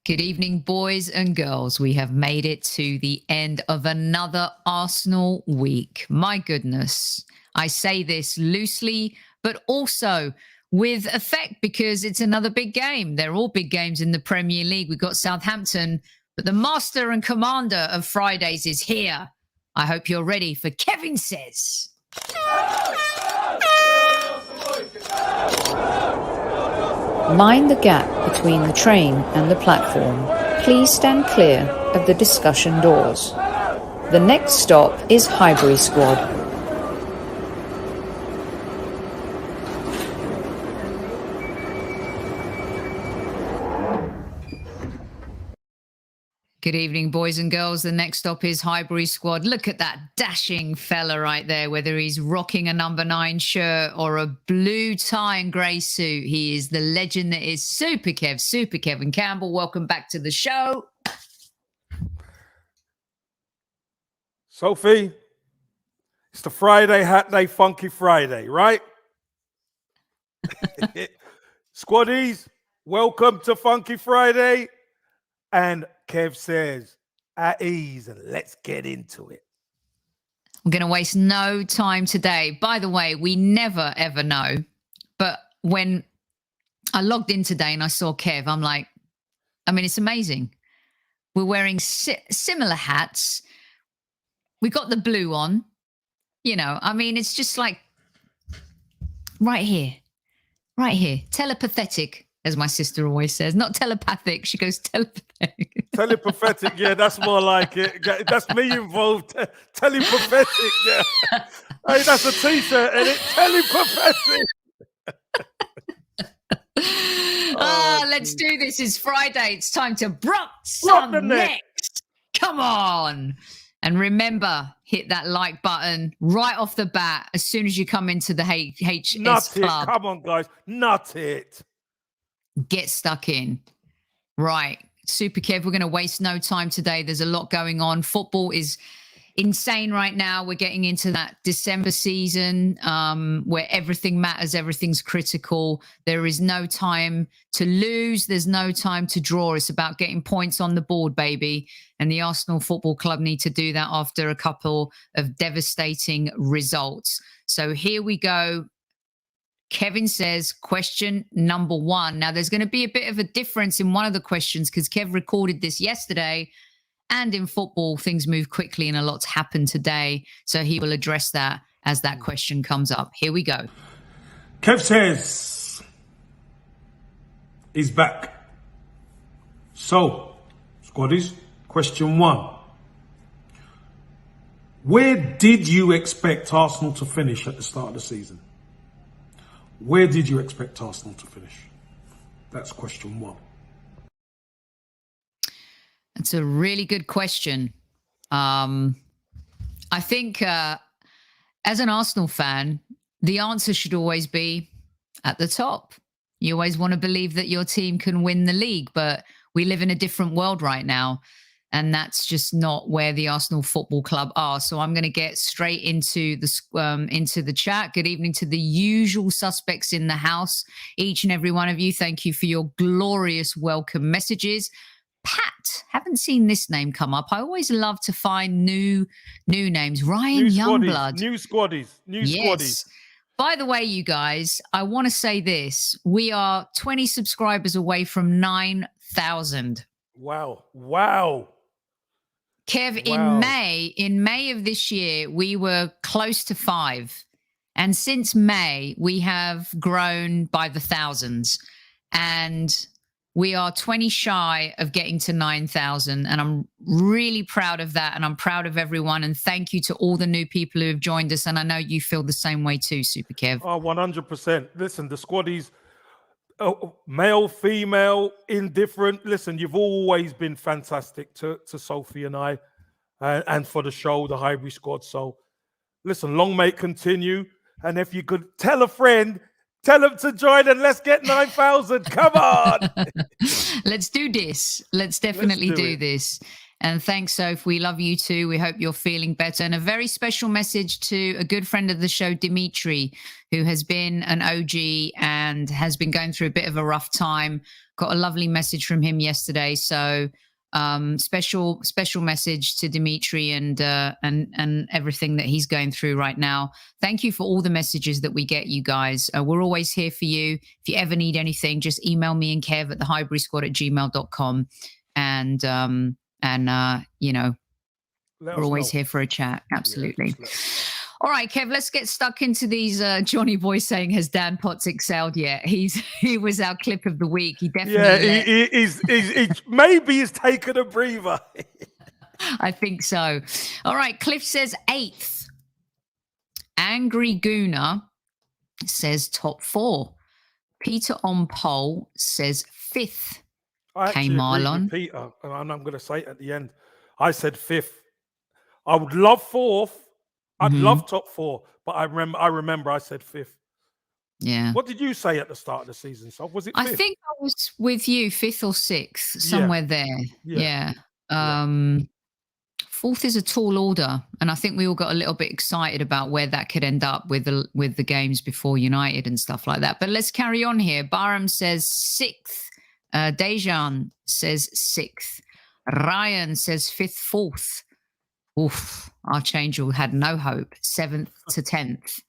Good evening, boys and girls. We have made it to the end of another Arsenal week. My goodness. I say this loosely, but also with effect because it's another big game. They're all big games in the Premier League. We've got Southampton, but the master and commander of Fridays is here. I hope you're ready for Kevin Says. Mind the gap between the train and the platform. Please stand clear of the discussion doors. The next stop is Highbury Squad. Good evening, boys and girls. The next stop is Highbury Squad. Look at that dashing fella right there, whether he's rocking a number 9 shirt or a blue tie and grey suit. He is the legend that is Super Kevin Campbell. Welcome back to the show. Sophie, it's the Friday Hat Day Funky Friday, right? Squaddies, welcome to Funky Friday. And Kev says, at ease, and let's get into it. I'm going to waste no time today. By the way, we never, ever know. But when I logged in today and I saw Kev, I'm like, it's amazing. We're wearing similar hats. We got the blue on. It's just like right here. Telepathetic, as my sister always says. Not telepathic. She goes telepathic. Telepathetic, yeah, that's more like it. That's me involved. Telepathetic, yeah. Hey, that's a t-shirt, and it's telepathetic. Let's do this. It's Friday. It's time to brock some next. Come on. And remember, hit that like button right off the bat as soon as you come into the HS Nut Club. It. Come on, guys. Nut it. Get stuck in. Right. Super Kev, we're going to waste no time today. There's a lot going on. Football is insane right now. We're getting into that December season where everything matters. Everything's critical. There is no time to lose. There's no time to draw. It's about getting points on the board, baby. And the Arsenal Football Club need to do that after a couple of devastating results. So here we go. Kevin says, question number 1. Now, there's going to be a bit of a difference in one of the questions because Kev recorded this yesterday. And in football, things move quickly and a lot's happened today. So he will address that as that question comes up. Here we go. Kev says, he's back. So, squaddies, question 1. Where did you expect Arsenal to finish at the start of the season? Where did you expect Arsenal to finish? That's question 1. That's a really good question. I think as an Arsenal fan, the answer should always be at the top. You always want to believe that your team can win the league, but we live in a different world right now. And that's just not where the Arsenal Football Club are. So I'm going to get straight into the chat. Good evening to the usual suspects in the house. Each and every one of you, thank you for your glorious welcome messages. Pat, haven't seen this name come up. I always love to find new names. Ryan Youngblood. New squaddies. By the way, you guys, I want to say this. We are 20 subscribers away from 9,000. Wow. Kev, wow. in May of this year, we were close to 5. And since May, we have grown by the thousands. And we are 20 shy of getting to 9,000. And I'm really proud of that. And I'm proud of everyone. And thank you to all the new people who have joined us. And I know you feel the same way too, Super Kev. Oh, 100%. Listen, the squaddies, male, female, indifferent. Listen, you've always been fantastic to Sophie and I and for the show, the Highbury Squad. So, listen, long may it continue. And if you could tell a friend, tell them to join and let's get 9,000. Come on. Let's do this. Let's definitely do this. And thanks, Soph. We love you too. We hope you're feeling better. And a very special message to a good friend of the show, Dimitri, who has been an OG and has been going through a bit of a rough time. Got a lovely message from him yesterday. So special message to Dimitri and everything that he's going through right now. Thank you for all the messages that we get, you guys. We're always here for you. If you ever need anything, just email me and Kev at the Highbury Squad at gmail.com. And you know, we're always here for a chat. Absolutely. Yeah, all right, Kev, let's get stuck into these. Johnny Boy saying, has Dan Potts excelled yet? He was our clip of the week. He definitely he's maybe he's taken a breather. I think so. All right, Cliff says 8th. Angry Gooner says top 4. Peter on pole says 5th. I actually agree with Peter, and I'm going to say it at the end. I said 5th. I would love 4th. I'd love top 4, but I remember I said 5th. Yeah. What did you say at the start of the season? So was it 5th? I think I was with you, 5th or 6th, somewhere there. Yeah. 4th is a tall order, and I think we all got a little bit excited about where that could end up with the games before United and stuff like that. But let's carry on here. Barham says 6th. Dejan says 6th. Ryan says 5th, 4th. Oof, Archangel had no hope. 7th to 10th.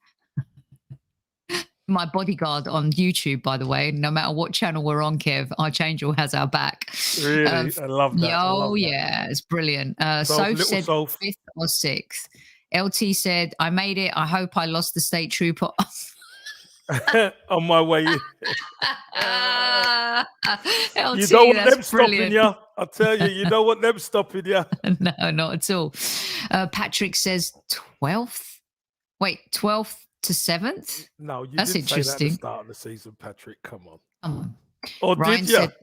My bodyguard on YouTube, by the way, no matter what channel we're on, Kev, Archangel has our back. Really? I love that. Yeah, it's brilliant. Soph said 5th or 6th. LT said, I made it. I hope I lost the state trooper. On my way in. LT, you don't want them brilliant. Stopping you. I tell you, you don't want them stopping you. No, not at all. Patrick says 12th. Wait, 12th to 7th? No, you That's didn't interesting. Say that at the start of the season, Patrick. Come on. Or Ryan did you? Said,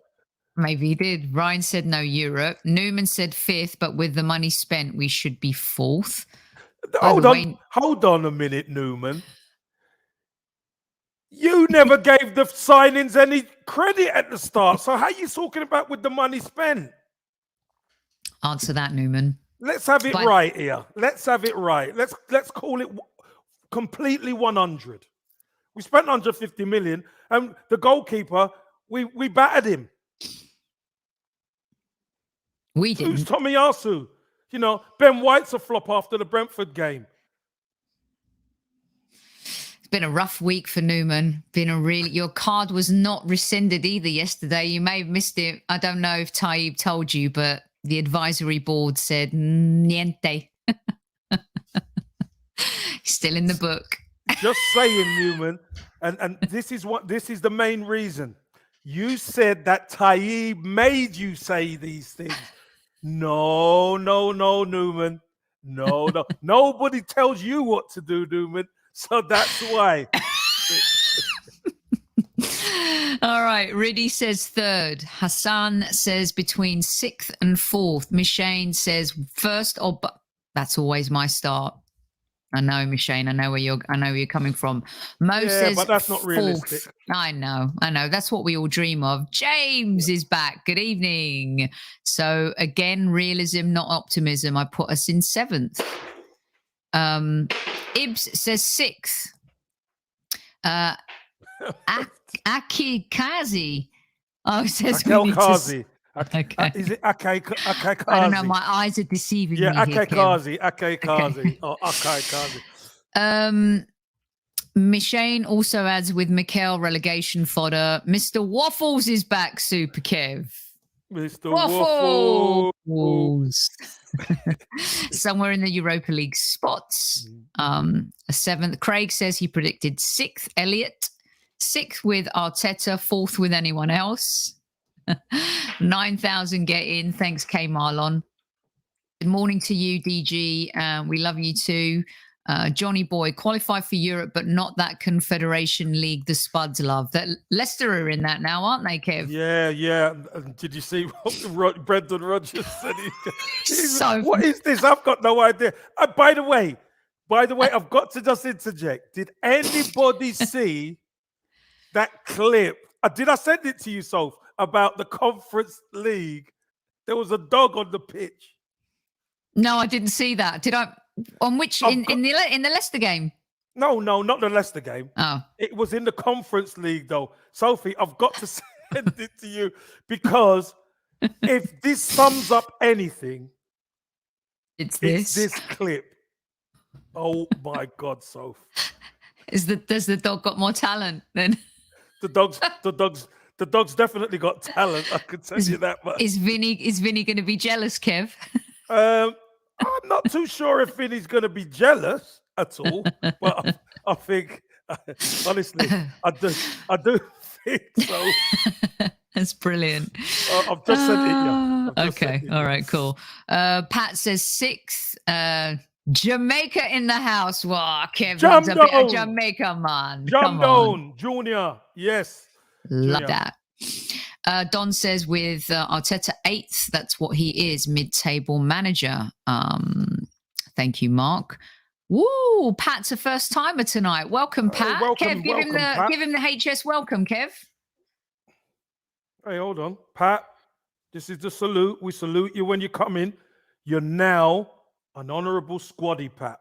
maybe he did. Ryan said no Europe. Newman said 5th, but with the money spent, we should be 4th. Hold on a minute, Newman. You never gave the signings any credit at the start. So how are you talking about with the money spent? Answer that, Newman. Let's have it right here. Let's have it right. Let's call it completely 100. We spent 150 million, and the goalkeeper, we battered him. We didn't. Who's Tomiyasu? You know, Ben White's a flop after the Brentford game. Been a rough week for Newman. Your card was not rescinded either yesterday. You may have missed it. I don't know if Taib told you, but the advisory board said niente. Still in the book. Just saying, Newman. And this is the main reason. You said that Taib made you say these things. No, Newman. No. Nobody tells you what to do, Newman. So that's why. All right. Riddy says 3rd. Hassan says between 6th and 4th. Mishane says 1st or that's always my start. I know, Mishane. I know where you're coming from. Mo says, but that's not 4th. Realistic. I know. That's what we all dream of. James is back. Good evening. So again, realism, not optimism. I put us in 7th. Ibs says 6th. Akikazi. Oh, it says Akikazi. Okay. Is it Akikazi? I don't know. My eyes are deceiving me. Yeah, Akikazi. Okay. Oh, Akikazi. Mishane also adds with Mikel relegation fodder. Mr. Waffles is back, Super Kev. Mr. Waffles. Somewhere in the Europa League spots. A 7th. Craig says he predicted 6th. Elliot. 6th with Arteta. 4th with anyone else. 9,000 get in. Thanks, K Marlon. Good morning to you, DG. We love you too. Johnny Boy, qualify for Europe, but not that Confederation League the Spuds love. That Leicester are in that now, aren't they, Kev? Yeah. Did you see what Brendan Rodgers said? So what is this? I've got no idea. By the way, I've got to just interject. Did anybody see that clip? Did I send it to you, Soph, about the Conference League? There was a dog on the pitch. No, I didn't see that. Did I? On which in the Leicester game? No, not the Leicester game. Oh, It was in the Conference League, though. Sophie, I've got to send it to you because if this sums up anything, it's it's this. this clip. Oh my God, Soph. Does the dog got more talent than? The dog's definitely got talent. I could tell you that. But Is Vinny going to be jealous, Kev? I'm not too sure if Vinny's going to be jealous at all. But I think, honestly, I do think so. That's brilliant. I've just sent it. Yeah. Okay. All right. Cool. Pat says 6. Jamaica in the house. Wow, Kevin's a bit of Jamaica, man. Come on. Junior. Yes. Love Junior. that. Don says with Arteta 8th, that's what he is, mid-table manager. Thank you, Mark. Woo, Pat's a first timer tonight. Welcome, Pat. Kev, give him the HS welcome, Kev. Hey, hold on. Pat, this is the salute. We salute you when you come in. You're now an honorable squaddy, Pat.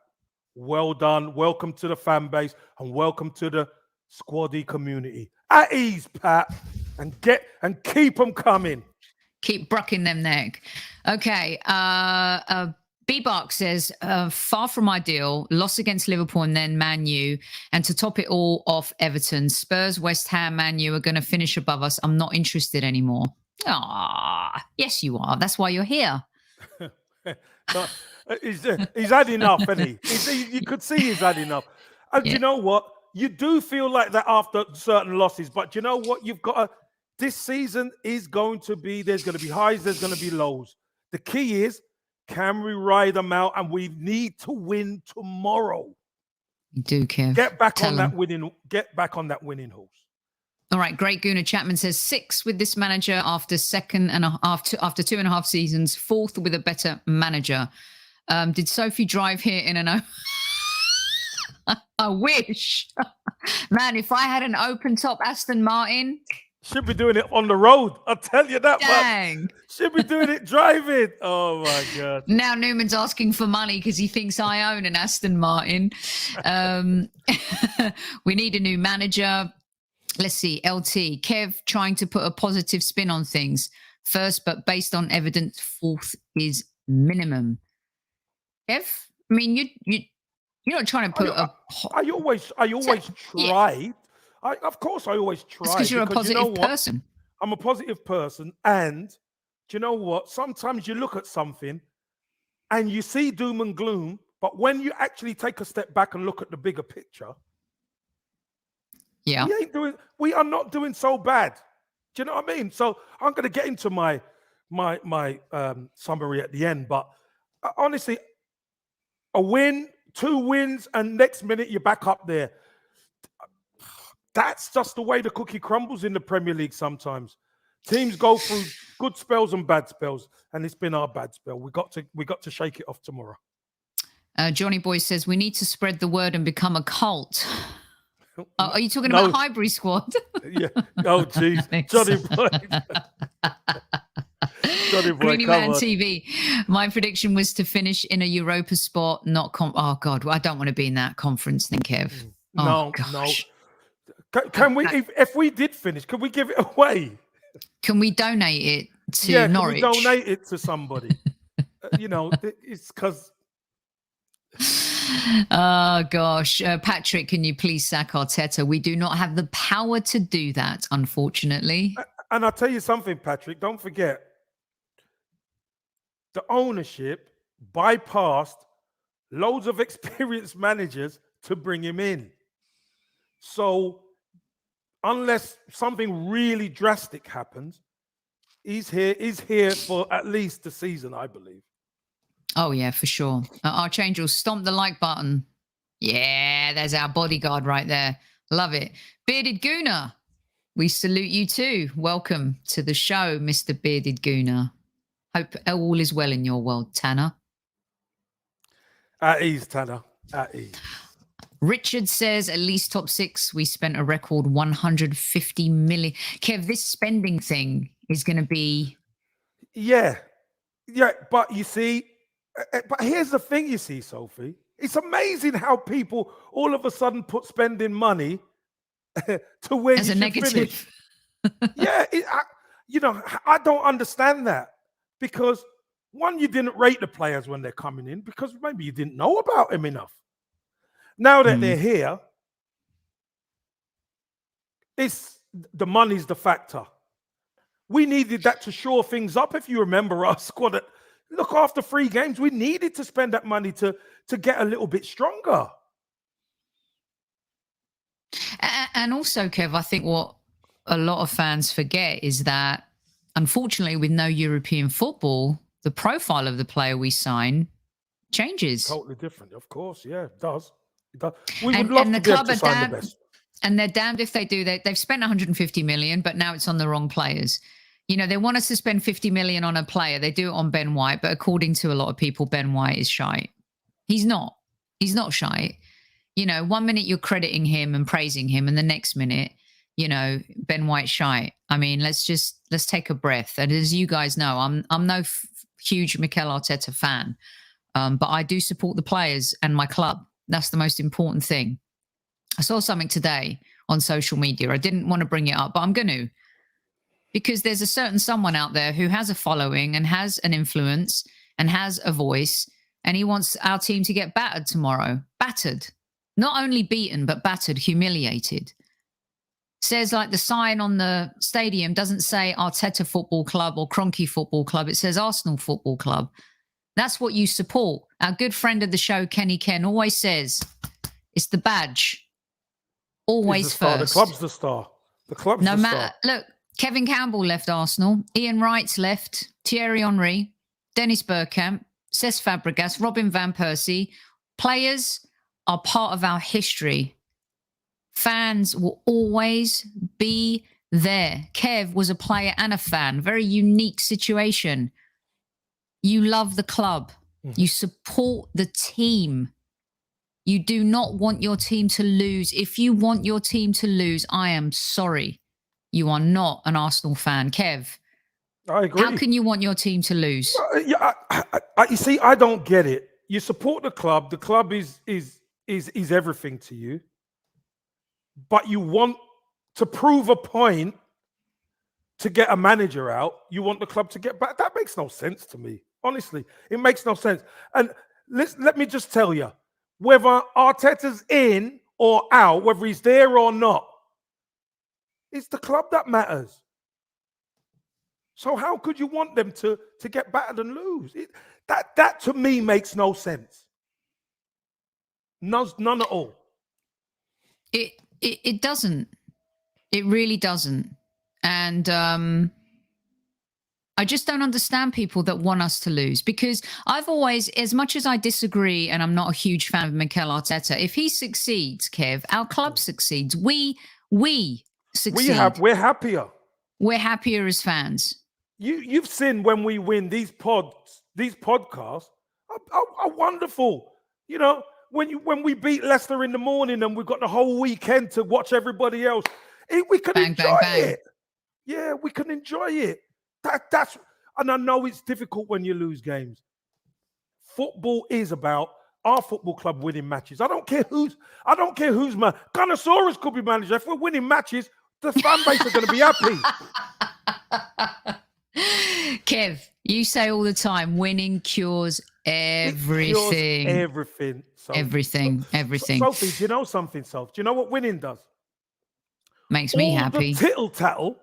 Well done. Welcome to the fan base and welcome to the squaddy community. At ease, Pat, and keep them coming. Keep brucking them neck. Okay. B-Bark says, far from ideal, loss against Liverpool and then Man U. And to top it all off, Everton. Spurs, West Ham, Man U are going to finish above us. I'm not interested anymore. Ah, yes, you are. That's why you're here. He's had enough, isn't he? You could see he's had enough. And you know what? You do feel like that after certain losses. But you know what? You've got to... This season is going to be... There's going to be highs. There's going to be lows. The key is, can we ride them out? And we need to win tomorrow. You do, Kev. Get back on that winning horse. All right, Great Gooner Chapman says 6 with this manager after 2.5 seasons, 4th with a better manager. Did Sophie drive here in an... I wish. Man, if I had an open top Aston Martin... Should be doing it on the road. I'll tell you that. Dang. But should be doing it driving. Oh, my God. Now Newman's asking for money because he thinks I own an Aston Martin. We need a new manager. Let's see. LT. Kev trying to put a positive spin on things. First, but based on evidence, 4th is minimum. Kev, I mean, you're not trying to put I always try. Of course, I always try. It's because you're a positive person. I'm a positive person. And do you know what? Sometimes you look at something and you see doom and gloom. But when you actually take a step back and look at the bigger picture, we are not doing so bad. Do you know what I mean? So I'm going to get into my summary at the end. But honestly, a win, 2 wins, and next minute you're back up there. That's just the way the cookie crumbles in the Premier League sometimes. Teams go through good spells and bad spells, and it's been our bad spell. We got to shake it off tomorrow. Johnny Boy says we need to spread the word and become a cult. Are you talking about Highbury Squad? Yeah. Oh, jeez. Johnny Boy. Johnny Boy, Greeny Man TV. My prediction was to finish in a Europa spot, not... Oh, God. I don't want to be in that conference then, Kev. No. Can we, if we did finish, can we give it away? Can we donate it to Norwich? Can we donate it to somebody? It's because... Oh, gosh. Patrick, can you please sack Arteta? We do not have the power to do that, unfortunately. And I'll tell you something, Patrick. Don't forget, the ownership bypassed loads of experienced managers to bring him in. So unless something really drastic happens, he's here for at least the season, I believe. Oh, yeah, for sure. Archangel, stomp the like button. Yeah, there's our bodyguard right there. Love it. Bearded Gooner, we salute you too. Welcome to the show, Mr. Bearded Gooner. Hope all is well in your world, Tanner. At ease, Tanner. At ease. Richard says at least top 6. We spent a record 150 million. Kev, this spending thing is going to be... Yeah, but you see... But here's the thing, you see, Sophie. It's amazing how people all of a sudden put spending money to where As you a should negative. finish. Yeah, I don't understand that, because one, you didn't rate the players when they're coming in because maybe you didn't know about them enough. Now that they're here, the money's the factor. We needed that to shore things up. If you remember our squad, look, after 3 games, we needed to spend that money to get a little bit stronger. And also, Kev, I think what a lot of fans forget is that, unfortunately, with no European football, the profile of the player we sign changes. Totally different, of course. Yeah, it does. It does. We would And love the to be able club to are sign the damned, best. and they're damned if they do. They've spent 150 million, but now it's on the wrong players. You know, they want us to spend 50 million on a player. They do it on Ben White, but according to a lot of people, Ben White is shite. He's not. He's not shite. You know, 1 minute you're crediting him and praising him, and the next minute, you know, Ben White shite. I mean, let's take a breath. And as you guys know, I'm no huge Mikel Arteta fan, but I do support the players and my club. That's the most important thing. I saw something today on social media. I didn't want to bring it up, but I'm going to, because there's a certain someone out there who has a following and has an influence and has a voice, and he wants our team to get battered tomorrow. Battered. Not only beaten, but battered, humiliated. Says like the sign on the stadium doesn't say Arteta Football Club or Kroenke Football Club. It says Arsenal Football Club. That's what you support. Our good friend of the show, Kenny Ken, always says it's the badge. Always first. The club's the star. The club's no the matter, star. Look, Kevin Campbell left Arsenal. Ian Wright's left. Thierry Henry, Dennis Bergkamp, Cesc Fabregas, Robin van Persie. Players are part of our history. Fans will always be there. Kev was a player and a fan. Very unique situation. You love the club. You support the team. You do not want your team to lose. If you want your team to lose, I am sorry. You are not an Arsenal fan. Kev, I agree. how can you want your team to lose? You see, I don't get it. You support the club. The club is everything to you. But you want to prove a point to get a manager out. You want the club to get back. That makes no sense to me. Honestly, it makes no sense. And let me just tell you, whether Arteta's in or out, whether he's there or not, it's the club that matters. So how could you want them to get battered and lose? That to me makes no sense. None at all. It doesn't. It really doesn't. And I just don't understand people that want us to lose, because I've always, as much as I disagree and I'm not a huge fan of Mikel Arteta, if he succeeds, Kev, our club succeeds. We succeed. We're happier. We're happier as fans. You've seen when we win these podcasts are wonderful. You know, when we beat Leicester in the morning and we've got the whole weekend to watch everybody else, we can enjoy it. Yeah, we can enjoy it. That's, and I know it's difficult when you lose games. Football is about our football club winning matches. I don't care who's man. Gunnosaurus could be manager. If we're winning matches, the fan base are going to be happy. Kev, you say all the time, winning cures everything. Everything. Everything. Sophie, do you know something, Sophie? Do you know what winning does? Makes me happy. The tittle-tattle,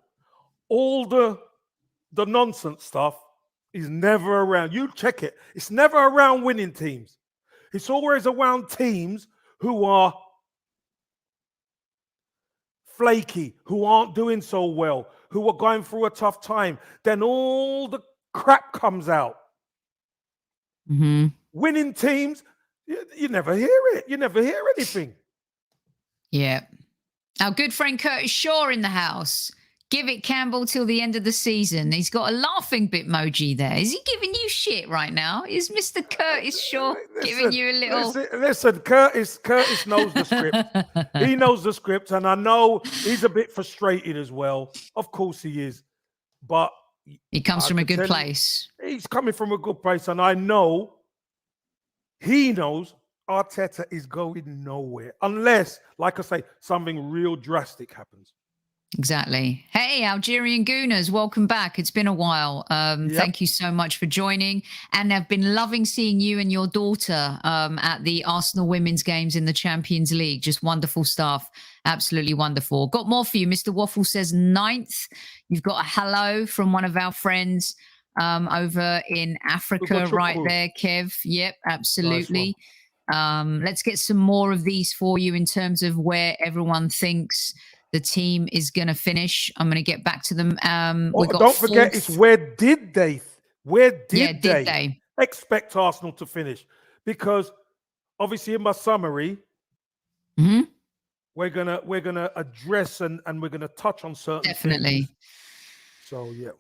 all the nonsense stuff is never around. You check it. It's never around winning teams. It's always around teams who are flaky, who aren't doing so well, who are going through a tough time. Then all the crap comes out. Mm-hmm. Winning teams, you never hear it. You never hear anything. Yeah. Our good friend Curtis Shaw in the house. Give it Campbell till the end of the season. He's got a laughing bitmoji there. Is he giving you shit right now? Is Mr. Curtis Shaw giving you a little... Listen, Curtis knows the script. He knows the script, and I know he's a bit frustrated as well. Of course he is. But... he comes from a good place. He's coming from a good place, and I know he knows Arteta is going nowhere unless, like I say, something real drastic happens. Exactly. Hey, Algerian Gooners, welcome back. It's been a while. Thank you so much for joining. And I've been loving seeing you and your daughter at the Arsenal women's games in the Champions League. Just wonderful stuff. Absolutely wonderful. Got more for you. Mr. Waffle says 9th. You've got a hello from one of our friends over in Africa right there, Kev. Yep, absolutely. Nice. Let's get some more of these for you in terms of where everyone thinks the team is going to finish. I'm going to get back to them. Don't forget, it's where did they expect Arsenal to finish? Because obviously in my summary, we're gonna address and we're gonna touch on certain things. So yeah.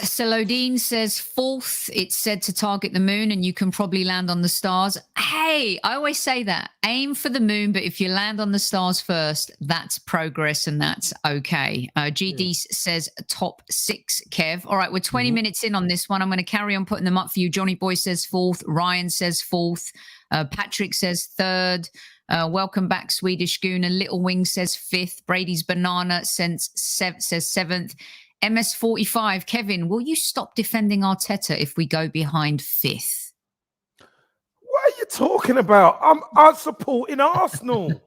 Salodine says 4th. It's said to target the moon, and you can probably land on the stars. Hey, I always say that. Aim for the moon, but if you land on the stars first, that's progress, and that's okay. GD says top 6. Kev. All right, we're 20 minutes in on this one. I'm going to carry on putting them up for you. Johnny Boy says 4th. Ryan says 4th. Patrick says 3rd. Welcome back, Swedish Gooner. Little Wing says 5th. Brady's Banana says 7th. MS45, Kevin, will you stop defending Arteta if we go behind 5th? What are you talking about? I'm supporting Arsenal.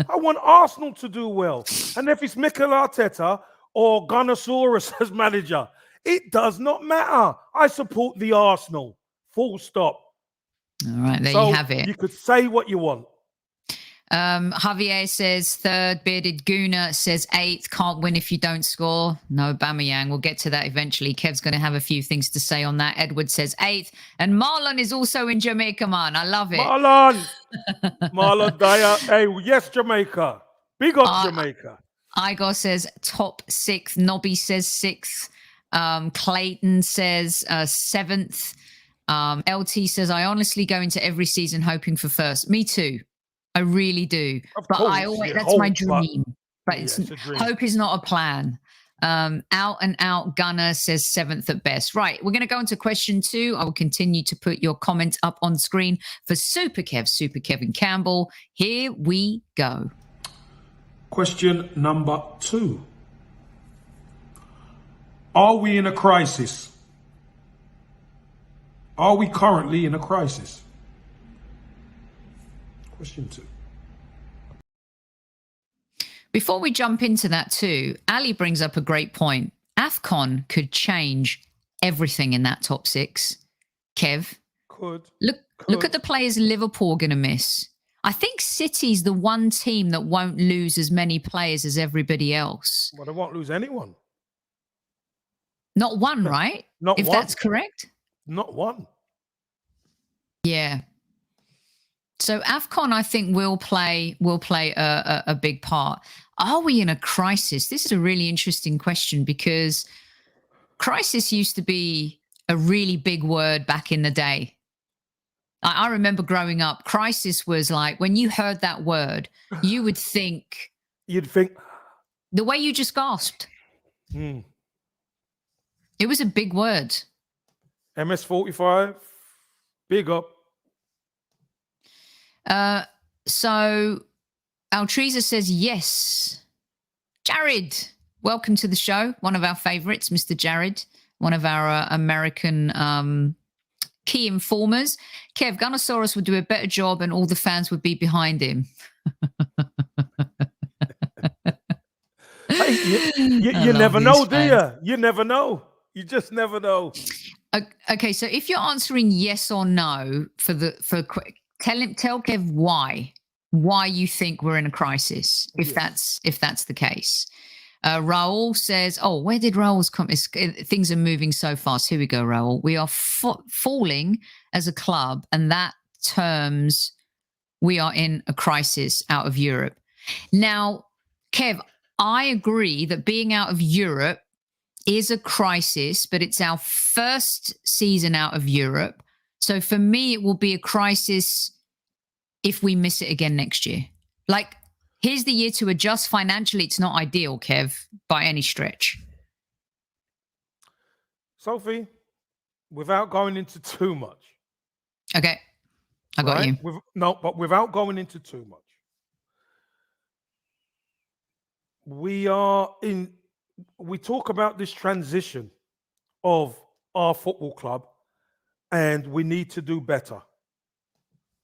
I want Arsenal to do well. And if it's Mikel Arteta or Gunnosaurus as manager, it does not matter. I support the Arsenal. Full stop. All right, there you have it. You could say what you want. Javier says 3rd. Bearded Gooner says 8th. Can't win if you don't score. No, Aubameyang. We'll get to that eventually. Kev's going to have a few things to say on that. Edward says 8th. And Marlon is also in Jamaica, man. I love it. Marlon Dyer. Hey, yes, Jamaica. Big up Jamaica. Igor says top 6th. Nobby says 6th. Clayton says 7th. LT says, I honestly go into every season hoping for 1st. Me too. I really do. That's my dream. But hope is not a plan. Out and out Gunner says 7th at best. Right. We're going to go into question 2. I will continue to put your comments up on screen for Super Kevin Campbell. Here we go. Question number 2. Are we in a crisis? Are we currently in a crisis? Question 2. Before we jump into that too, Ali brings up a great point. AFCON could change everything in that top 6. Kev, look at the players Liverpool are going to miss. I think City's the one team that won't lose as many players as everybody else. Well, they won't lose anyone. Not one, right? Not if one. That's correct. Not one. Yeah. So AFCON, I think, will play a big part. Are we in a crisis? This is a really interesting question because crisis used to be a really big word back in the day. I remember growing up, crisis was like when you heard that word, you would think. You'd think. The way you just gasped. It was a big word. MS45, big up. So Altreza says yes. Jared, welcome to the show. One of our favorites, Mr. Jared, one of our American key informers. Kev, Gunnosaurus would do a better job and all the fans would be behind him. You never know, do you? You never know. You just never know. Okay, so if you're answering yes or no tell Kev why you think we're in a crisis, if that's the case. Raul says, where did Raul's comment? Things are moving so fast. Here we go, Raul. We are falling as a club, and that terms we are in a crisis out of Europe. Now, Kev, I agree that being out of Europe is a crisis, but it's our first season out of Europe. So for me, it will be a crisis if we miss it again next year. Like, here's the year to adjust financially. It's not ideal, Kev, by any stretch. Sophie, without going into too much. Okay. I got you. But without going into too much, we talk about this transition of our football club, and we need to do better.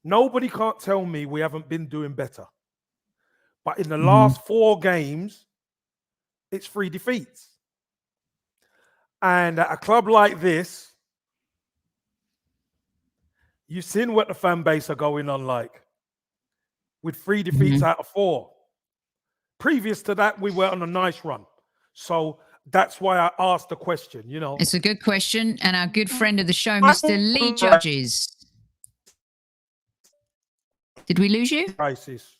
Nobody can't tell me we haven't been doing better. But in the last 4 games, it's 3 defeats. And at a club like this, you've seen what the fan base are going on like, with 3 defeats out of 4. Previous to that, we were on a nice run. So that's why I asked the question, It's a good question. And our good friend of the show, Mr. Lee Judges. Did we lose you? Crisis.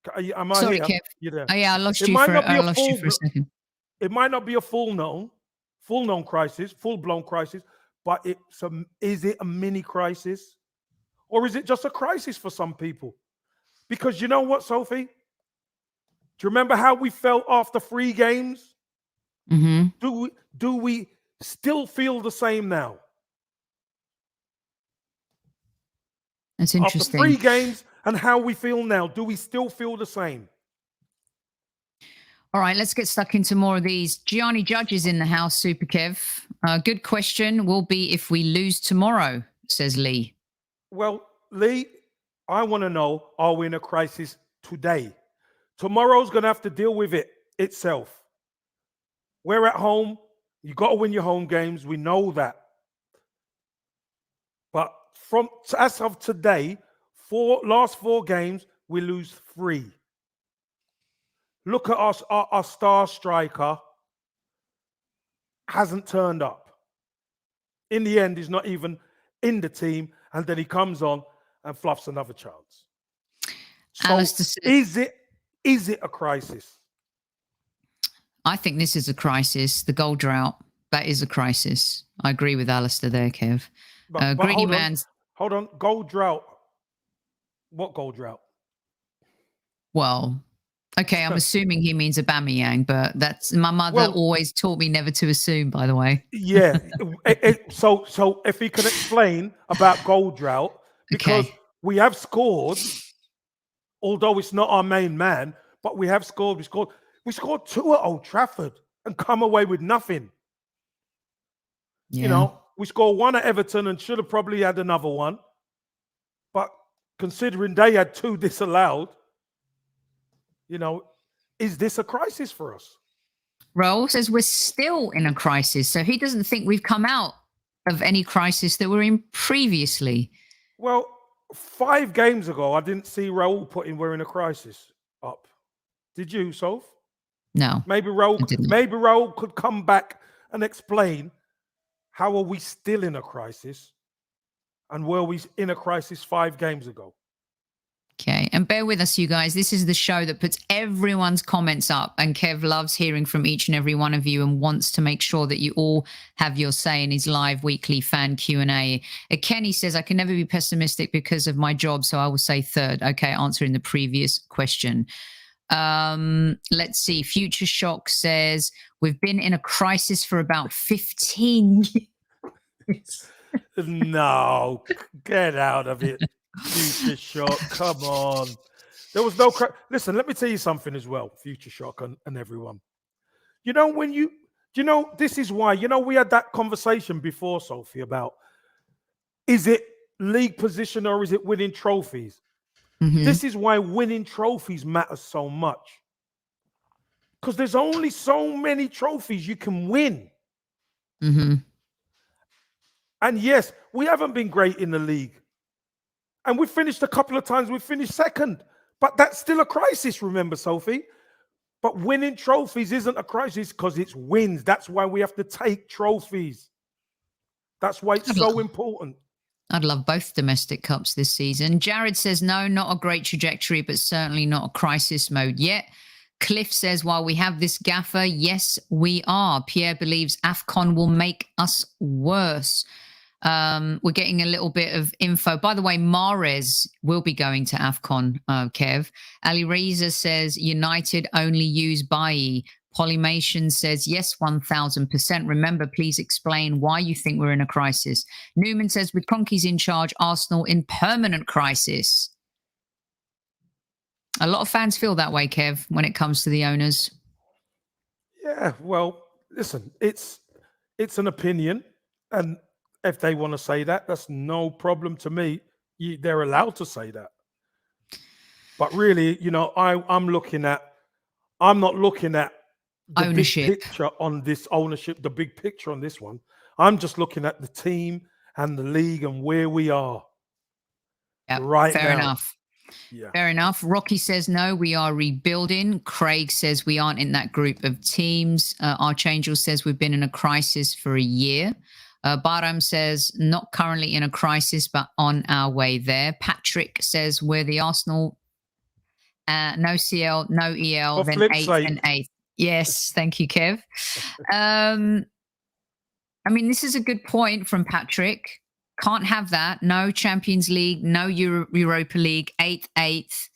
Sorry, Kev. You there? Oh, yeah, I lost you for a second. It might not be a full-blown crisis, full-blown crisis, but is it a mini crisis? Or is it just a crisis for some people? Because you know what, Sophie? Do you remember how we felt after 3 games? Do we still feel the same now? That's interesting. After 3 games and how we feel now, do we still feel the same? All right, let's get stuck into more of these. Gianni Judges in the house, Super Kev. Good question will be if we lose tomorrow, says Lee. Well, Lee, I want to know, are we in a crisis today? Tomorrow's going to have to deal with it itself. We're at home. You got to win your home games. We know that. But as of today, last 4 games, we lose 3. Look at us, our star striker hasn't turned up. In the end, he's not even in the team, and then he comes on and fluffs another chance. So is it a crisis? I think this is a crisis. The goal drought, that is a crisis. I agree with Alistair there, Kev. But Greedy man's... Hold on. Goal drought. What goal drought? Well, okay, I'm assuming he means Aubameyang, but that's my mother always taught me never to assume, by the way. Yeah. So if he can explain about goal drought, because we have scored, although it's not our main man, but we have scored. We scored 2 at Old Trafford and come away with nothing. Yeah. We scored 1 at Everton and should have probably had another one. But considering they had 2 disallowed, is this a crisis for us? Raul says we're still in a crisis. So he doesn't think we've come out of any crisis that we're in previously. Well, 5 games ago, I didn't see Raul putting "we're in a crisis" up. Did you, Soph? No. Maybe Raul could come back and explain, how are we still in a crisis? And were we in a crisis 5 games ago? Okay. And bear with us, you guys. This is the show that puts everyone's comments up. And Kev loves hearing from each and every one of you and wants to make sure that you all have your say in his live weekly fan Q&A. Kenny says, I can never be pessimistic because of my job, so I will say third. Okay, answering the previous question. Let's see. Future Shock says, we've been in a crisis for about 15 years. No, get out of it. Future Shock, come on. There was no listen, let me tell you something as well, Future Shock and everyone. This is why, we had that conversation before, Sophie, about is it league position or is it winning trophies? This is why winning trophies matters so much. Because there's only so many trophies you can win. And yes, we haven't been great in the league. And we finished a couple of times, we finished second. But that's still a crisis, remember, Sophie? But winning trophies isn't a crisis because it's wins. That's why we have to take trophies. That's why it's so important. I'd love both domestic cups this season. Jared says, no, not a great trajectory, but certainly not a crisis mode yet. Cliff says, while we have this gaffer, yes, we are. Pierre believes AFCON will make us worse. We're getting a little bit of info. By the way, Mahrez will be going to AFCON, Kev. Ali Reza says, United only use Bailly. Polymation says, yes, 1000%. Remember, please explain why you think we're in a crisis. Newman says, with Kroenke's in charge, Arsenal in permanent crisis. A lot of fans feel that way, Kev, when it comes to the owners. Yeah, well, listen, it's an opinion, and if they want to say that, that's no problem to me. They're allowed to say that. But really, I'm not looking at the Ownership. big picture on this ownership, the big picture on this one. I'm just looking at the team and the league and where we are right fair now. enough. Yeah. Fair enough. Rocky says, no, we are rebuilding. Craig says we aren't in that group of teams. Archangel says we've been in a crisis for a year. Baram says, not currently in a crisis, but on our way there. Patrick says we're the Arsenal, no CL, no EL, For then flip's 8th sake. and 8th. Yes, thank you, Kev. I mean, this is a good point from Patrick. Can't have that. No Champions League, no Europa League, 8th.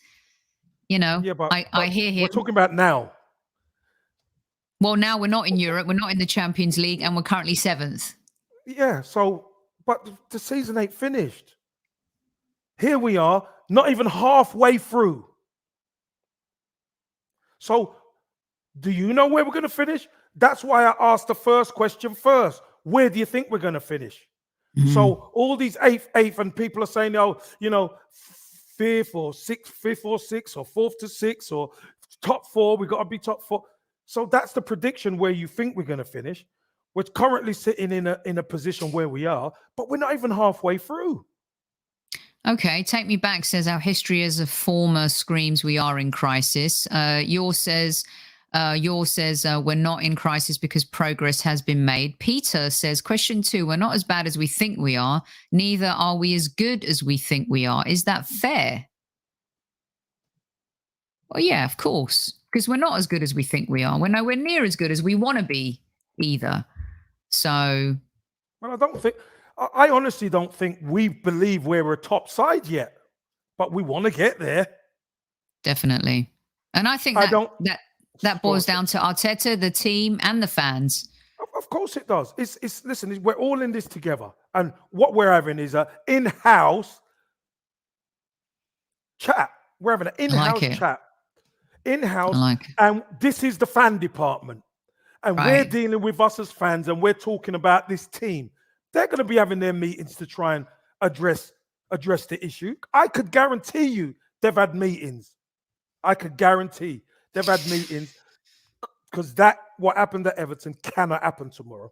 Yeah, but I hear him. We're talking about now. Well, now we're not in Europe. We're not in the Champions League, and we're currently 7th. Yeah, but the season ain't finished. Here we are, not even halfway through. So, do you know where we're going to finish? That's why I asked the first question first. Where do you think we're going to finish? Mm-hmm. So, all these 8th, and people are saying, oh, 5th or 6th or 4th to 6th or top 4. We got to be top 4. So that's the prediction where you think we're going to finish. We're currently sitting in a position where we are, but we're not even halfway through. Okay, Take Me Back says our history as a former screams we are in crisis. Yor says we're not in crisis because progress has been made. Peter says, question 2, we're not as bad as we think we are. Neither are we as good as we think we are. Is that fair? Well, yeah, of course, because we're not as good as we think we are. We're nowhere near as good as we want to be either. So, well, I honestly don't think we believe we're a top side yet, but we want to get there. Definitely. And I think that boils down to Arteta, the team, and the fans. Of course it does. Listen, we're all in this together. And what we're having is an in-house chat. We're having an in-house chat. In-house. And this is the fan department. And we're dealing with us as fans, and we're talking about this team. They're going to be having their meetings to try and address the issue. I could guarantee you they've had meetings. I could guarantee they've had meetings, because what happened at Everton cannot happen tomorrow.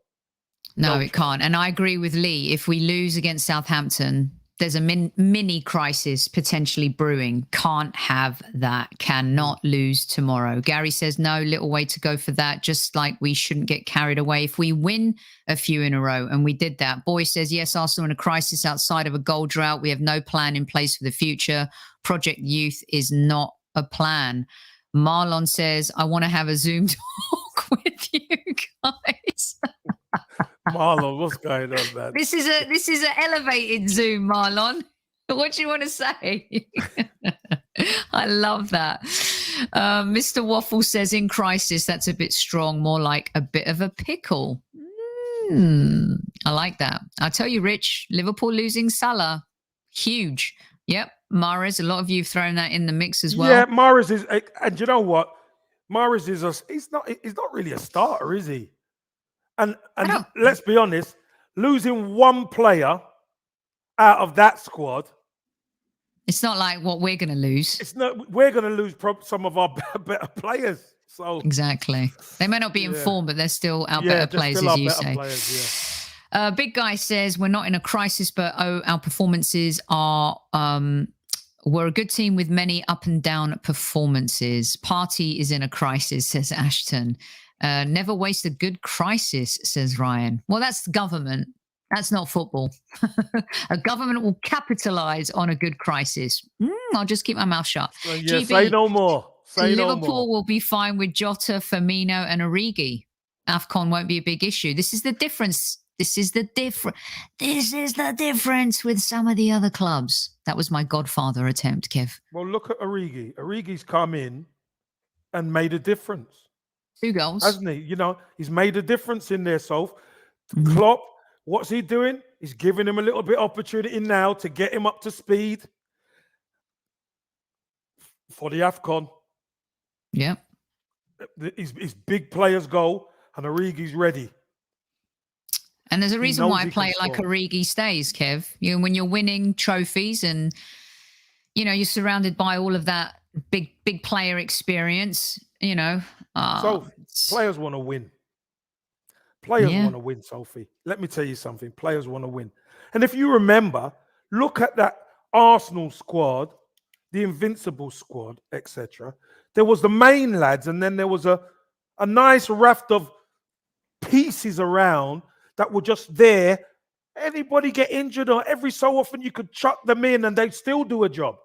No, it can't. And I agree with Lee. If we lose against Southampton, there's a mini crisis potentially brewing. Can't have that. Cannot lose tomorrow. Gary says, no, little way to go for that. Just like we shouldn't get carried away. If we win a few in a row, and we did that. Boy says, yes, Arsenal in a crisis outside of a goal drought. We have no plan in place for the future. Project Youth is not a plan. Marlon says, I want to have a Zoom talk with you guys. Marlon, what's going on, man? This is an elevated Zoom, Marlon. What do you want to say? I love that. Mr. Waffle says, in crisis, that's a bit strong, more like a bit of a pickle. I like that. I'll tell you, Rich, Liverpool losing Salah, huge. Yep. Mahrez, a lot of you have thrown that in the mix as well. Yeah, Mahrez is, and you know what? Mahrez is he's not really a starter, is he? And let's be honest, losing one player out of that squad, it's not like what we're going to lose. It's not. We're going to lose some of our better players. So exactly, they may not be in form, but they're still our better players, as you say. Big Guy says we're not in a crisis, but our performances are. We're a good team with many up and down performances. Party is in a crisis, says Ashton. Never waste a good crisis, says Ryan. Well, that's the government. That's not football. A government will capitalize on a good crisis. I'll just keep my mouth shut. GB, say no more. Liverpool will be fine with Jota, Firmino, and Origi. AFCON won't be a big issue. This is the difference. This is the difference with some of the other clubs. That was my Godfather attempt, Kev. Well, look at Origi. Origi's come in and made a difference. 2 goals. hasn't he? You know, he's made a difference in there. So Mhm. Klopp, what's he doing? He's giving him a little bit of opportunity now to get him up to speed for the AFCON. Yeah. His big players go, and Origi's ready. And there's a He reason knows why a he can player like score. Origi stays, Kev. You know, when you're winning trophies and you're surrounded by all of that big player experience, So players want to win. Players Yeah. want to win, Sophie. Let me tell you something. Players want to win. And if you remember, look at that Arsenal squad, the Invincible squad, etc. There was the main lads, and then there was a nice raft of pieces around that were just there. Anybody get injured, or every so often you could chuck them in and they'd still do a job.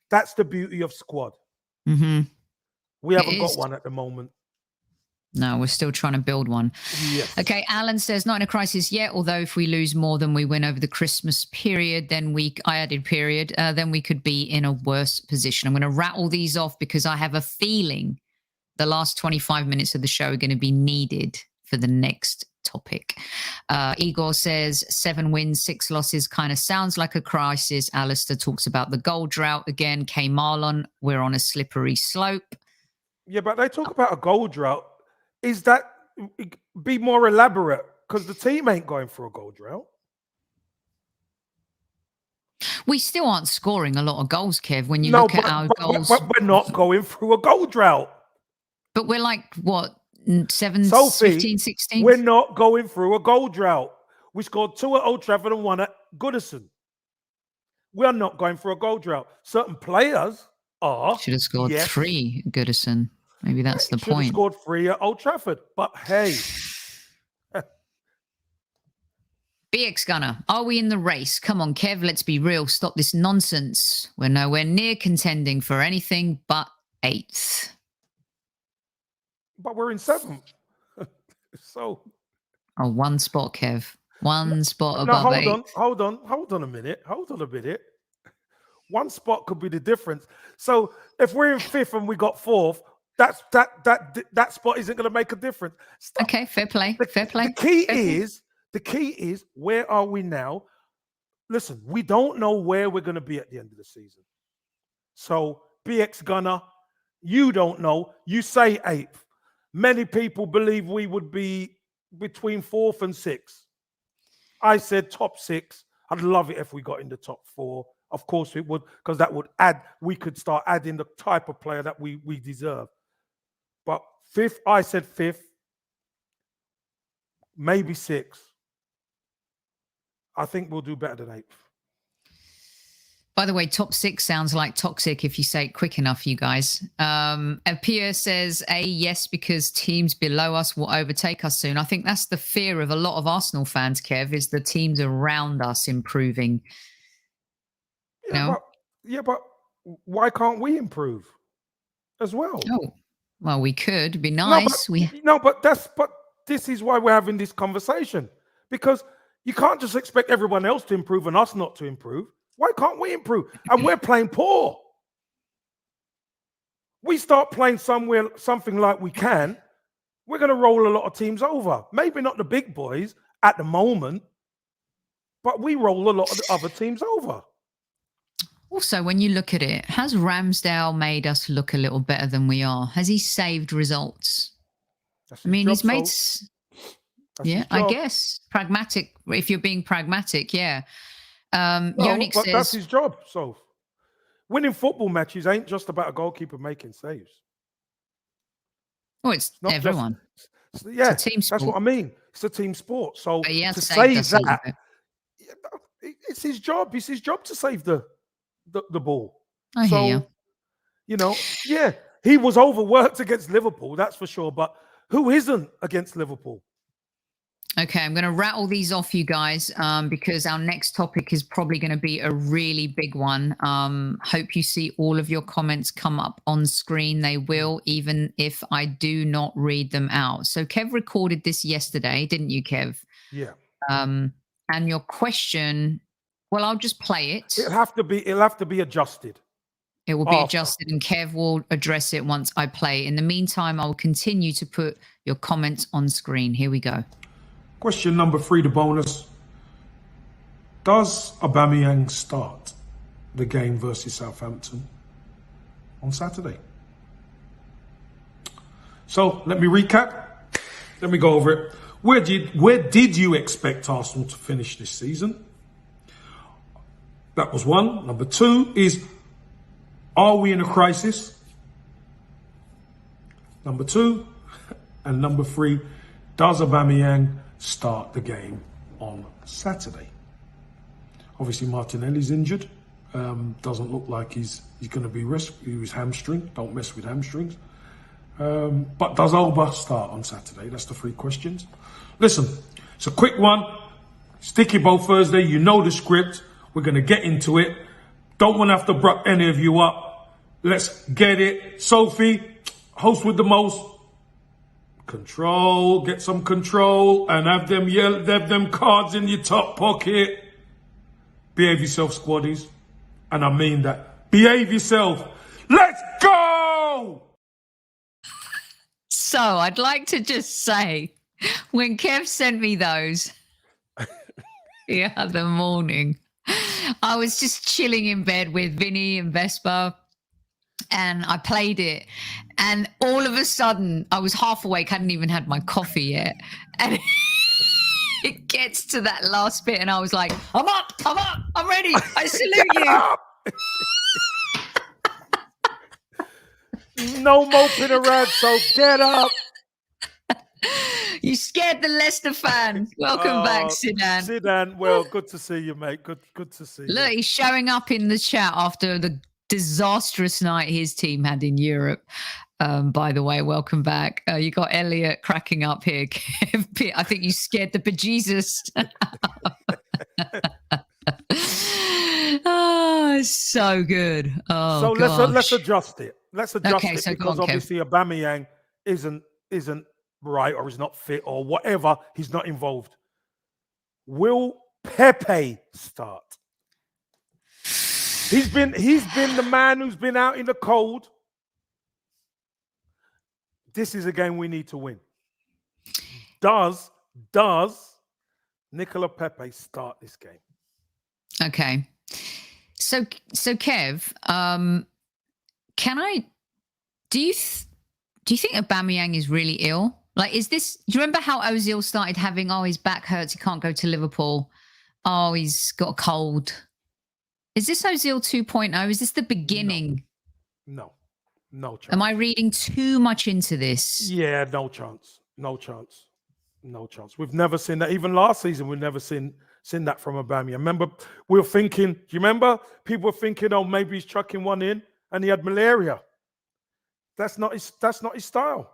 That's the beauty of squad. Mm-hmm. We haven't got is. one at the moment. No, we're still trying to build one. Yes. Okay, Alan says, not in a crisis yet, although if we lose more than we win over the Christmas period, then then we could be in a worse position. I'm going to rattle these off because I have a feeling the last 25 minutes of the show are going to be needed for the next topic. Igor says 7 wins, 6 losses kind of sounds like a crisis. Alistair talks about the goal drought again. K Marlon, we're on a slippery slope. Yeah, but they talk about a goal drought. Is that, be more elaborate, because the team ain't going for a goal drought. We still aren't scoring a lot of goals, Kev, when you look at our goals. But we're not going through a goal drought. But we're like, what, 7, Sophie, 15, 16? We're not going through a goal drought. We scored 2 at Old Trafford and 1 at Goodison. We are not going for a goal drought. Certain players are. Should have scored 3 at Goodison. Maybe that's the Should have point. scored 3 at Old Trafford. But hey. BX Gunner, are we in the race? Come on, Kev, let's be real. Stop this nonsense. We're nowhere near contending for anything but 8th. But we're in 7th. So. Oh, 1 spot, Kev. 1 spot above 8. Hold on a minute. 1 spot could be the difference. So if we're in 5th and we got 4th, that spot isn't going to make a difference. Okay, fair play. Fair play. The key is where are we now? Listen, we don't know where we're going to be at the end of the season. So BX Gunner, you don't know. You say 8th. Many people believe we would be between 4th and 6th. I said top 6. I'd love it if we got in the top 4. Of course it would, because that would add, we could start adding the type of player that we deserve. But 5th, I said 5th, maybe 6th. I think we'll do better than 8th. By the way, top 6 sounds like toxic if you say it quick enough, you guys. Pierre says, yes, because teams below us will overtake us soon. I think that's the fear of a lot of Arsenal fans, Kev, is the teams around us improving. But why can't we improve as well? Oh, well, we could. It'd be nice. But this is why we're having this conversation, because you can't just expect everyone else to improve and us not to improve. Why can't we improve? And we're playing poor. We start playing something like we can, we're going to roll a lot of teams over. Maybe not the big boys at the moment, but we roll a lot of the other teams over. Also, when you look at it, has Ramsdale made us look a little better than we are? Has he saved results? He's made... Yeah, I guess. Pragmatic, if you're being pragmatic, yeah. Yonik says... that's his job, so... Winning football matches ain't just about a goalkeeper making saves. Oh, it's not everyone. It's a team sport. That's what I mean. It's a team sport. So to save that, it's his job. It's his job to save the ball. I hear you. He was overworked against Liverpool, that's for sure. But who isn't against Liverpool? Okay, I'm going to rattle these off, you guys, because our next topic is probably going to be a really big one. Hope you see all of your comments come up on screen. They will, even if I do not read them out. So Kev recorded this yesterday, didn't you, Kev? Yeah. And your question, well, I'll just play it. It'll have to be adjusted. It will be After. adjusted and Kev will address it once I play. In the meantime, I will continue to put your comments on screen. Here we go. Question number 3, the bonus. Does Aubameyang start the game versus Southampton on Saturday? So let me recap. Let me go over it. Where did you expect Arsenal to finish this season? That was 1. Number 2 is, are we in a crisis? Number 2. And number 3, does Aubameyang start the game on Saturday? Obviously, Martinelli's injured. Doesn't look like he's going to be rescued. He was hamstring. Don't mess with hamstrings. But does Alba start on Saturday? That's the 3 questions. Listen, it's a quick one. Sticky Bowl Thursday. You know the script. We're going to get into it. Don't want to have to bruck any of you up. Let's get it. Sophie, host with the most. Control. Get some control and have them cards in your top pocket. Behave yourself, squaddies. And I mean that. Behave yourself. Let's go! So I'd like to just say, when Kev sent me those the other morning, I was just chilling in bed with Vinny and Vespa, and I played it. And all of a sudden, I was half awake, hadn't even had my coffee yet. And it gets to that last bit, and I was like, I'm up, I'm ready, I salute you. No moping around, so get up. You scared the Leicester fan. Welcome back, Sidan. Sidan, well, good to see you, mate. Good to see you. Look, he's showing up in the chat after the disastrous night his team had in Europe. By the way, welcome back. You got Elliot cracking up here. I think you scared the bejesus. Oh, so good. Oh, so gosh. let's adjust it. Let's adjust Okay, it so because obviously Aubameyang isn't right, or is not fit, or whatever. He's not involved. Will Pepe start? He's been the man who's been out in the cold. This is a game we need to win. Does Nicola Pepe start this game? Okay. So Kev, do you think Aubameyang is really ill? Like, do you remember how Ozil started having, his back hurts, he can't go to Liverpool. Oh, he's got a cold. Is this Ozil 2.0? Is this the beginning? No chance. Am I reading too much into this? Yeah, no chance. We've never seen that. Even last season, we've never seen that from Aubameyang. Remember, we were thinking, do you remember? People were thinking, maybe he's chucking one in and he had malaria. That's not his style.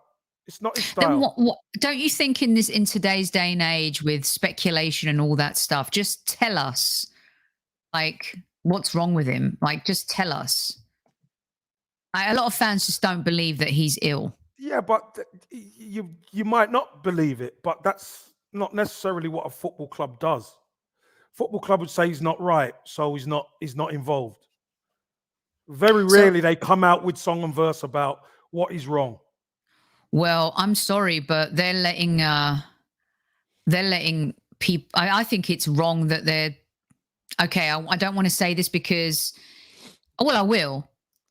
It's not his style. Then what don't you think in today's day and age with speculation and all that stuff, just tell us, like, what's wrong with him? Like, just tell us. A lot of fans just don't believe that he's ill. Yeah, but you might not believe it, but that's not necessarily what a football club does. Football club would say he's not right, so he's not involved. Very rarely they come out with song and verse about what is wrong. Well, I'm sorry, but they're letting people. I think it's wrong that they're. Okay, I don't want to say this because, well, I will.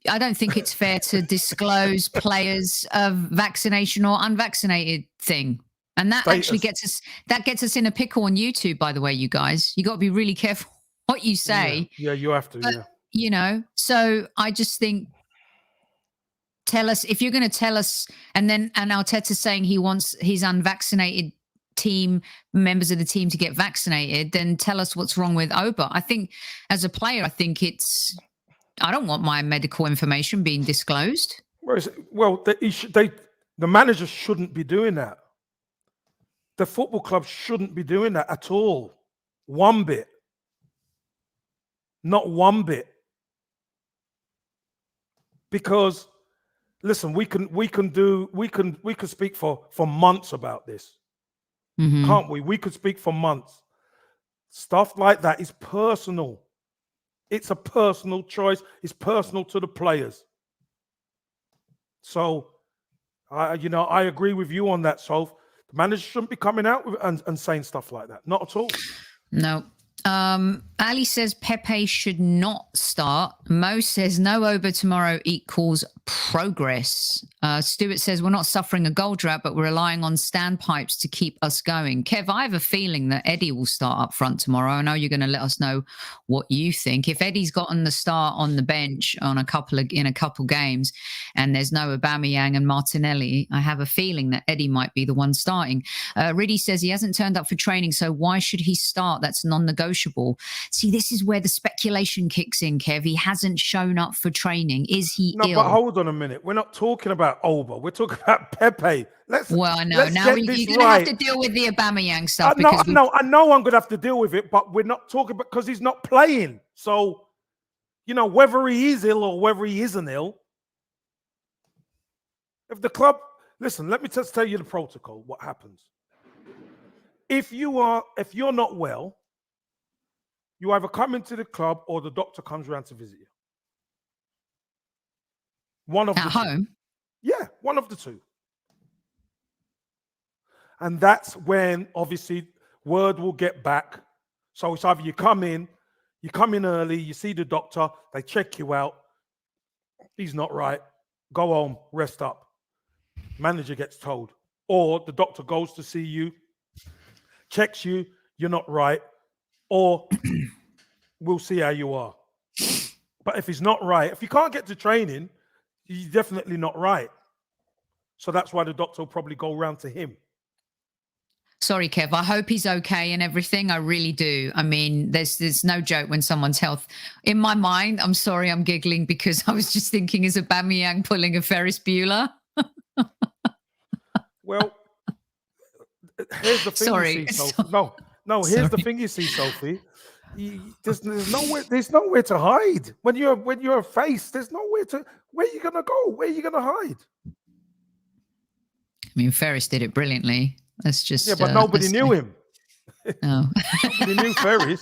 I don't think it's fair to disclose players of vaccination or unvaccinated thing. And that actually gets us in a pickle on YouTube, by the way, you guys. You got to be really careful what you say. Yeah, you have to, but, so I just think, tell us, if you're going to tell us, and Arteta's saying he wants his unvaccinated members of the team to get vaccinated, then tell us what's wrong with Oba. I think as a player, I don't want my medical information being disclosed. Well, the manager shouldn't be doing that. The football club shouldn't be doing that at all. One bit. Not one bit. Because, listen, we can speak for months about this. Mm-hmm. Can't we? We could speak for months. Stuff like that is personal. It's a personal choice. It's personal to the players. So, I agree with you on that, Soph. The manager shouldn't be coming out and saying stuff like that. Not at all. No. Ali says Pepe should not start. Mo says no Oba tomorrow equals progress. Stuart says we're not suffering a goal drought, but we're relying on standpipes to keep us going. Kev, I have a feeling that Eddie will start up front tomorrow. I know you're going to let us know what you think. If Eddie's gotten the start on the bench in a couple games, and there's no Aubameyang and Martinelli, I have a feeling that Eddie might be the one starting. Riddy says he hasn't turned up for training, so why should he start? That's non-negotiable. See, this is where the speculation kicks in, Kev. He hasn't shown up for training. Is he ill? No, but hold on a minute. We're not talking about Oba. We're talking about Pepe. Well, I know. Now you're going to have to deal with the Aubameyang stuff. I know I'm going to have to deal with it, but we're not talking about because he's not playing. So, whether he is ill or whether he isn't ill, if the club, listen, let me just tell you the protocol, what happens. If you're not well, you either come into the club or the doctor comes around to visit you. One of the two. At home? Yeah, one of the two. And that's when, obviously, word will get back. So it's either you come in early, you see the doctor, they check you out. He's not right. Go home, rest up. Manager gets told. Or the doctor goes to see you, checks you, you're not right. Or we'll see how you are. But if he's not right, if you can't get to training, he's definitely not right. So that's why the doctor will probably go around to him. Sorry, Kev. I hope he's okay and everything. I really do. I mean, there's no joke when someone's health. In my mind, I'm sorry, I'm giggling because I was just thinking, is Aubameyang pulling a Ferris Bueller? Well, here's the thing you see, Sophie. No, here's the thing you see, Sophie. There's nowhere to hide. When you're a face, there's nowhere to. Where are you gonna go? Where are you gonna hide? I mean, Ferris did it brilliantly. That's just but nobody knew him. No, nobody knew Ferris.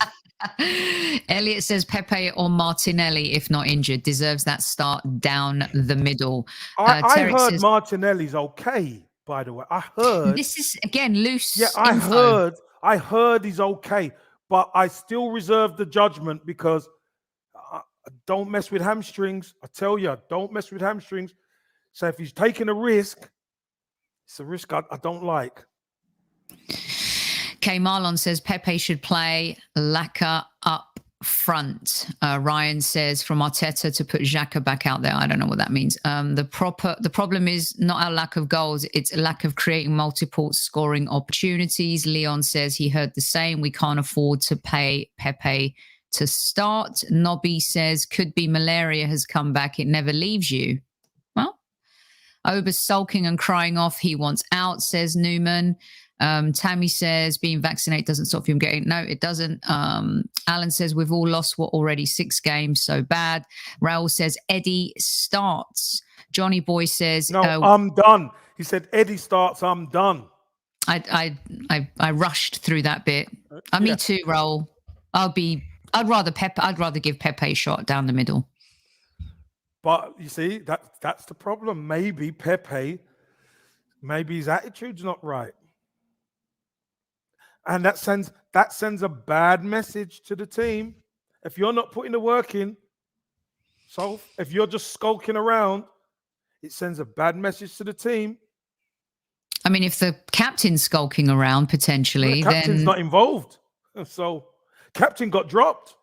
Elliot says Pepe or Martinelli, if not injured, deserves that start down the middle. I heard says, Martinelli's okay. By the way, I heard this is again loose. Yeah, I heard he's okay, but I still reserve the judgment because don't mess with hamstrings. I tell you, don't mess with hamstrings. So if he's taking a risk, it's a risk I don't like. K. Marlon says Pepe should play Laka up front. Ryan says from Arteta to put Xhaka back out there. I don't know what that means. The problem is not our lack of goals, it's a lack of creating multiple scoring opportunities. Leon says he heard the same. We can't afford to pay Pepe to start. Nobby says could be malaria has come back. It never leaves you. Well, Oba's sulking and crying off. He wants out, says Newman. Tammy says being vaccinated doesn't stop you from getting. No, it doesn't. Alan says we've all lost what already 6 games, so bad. Raul says Eddie starts. Johnny Boy says no, I'm done. He said Eddie starts. I'm done. I rushed through that bit. Me too, Raul. I'd rather give Pepe a shot down the middle. But you see, that's the problem. Maybe Pepe, his attitude's not right. And that sends a bad message to the team. If you're not putting the work in, so if you're just skulking around, it sends a bad message to the team. I mean, if the captain's skulking around potentially, the captain's not involved. So captain got dropped.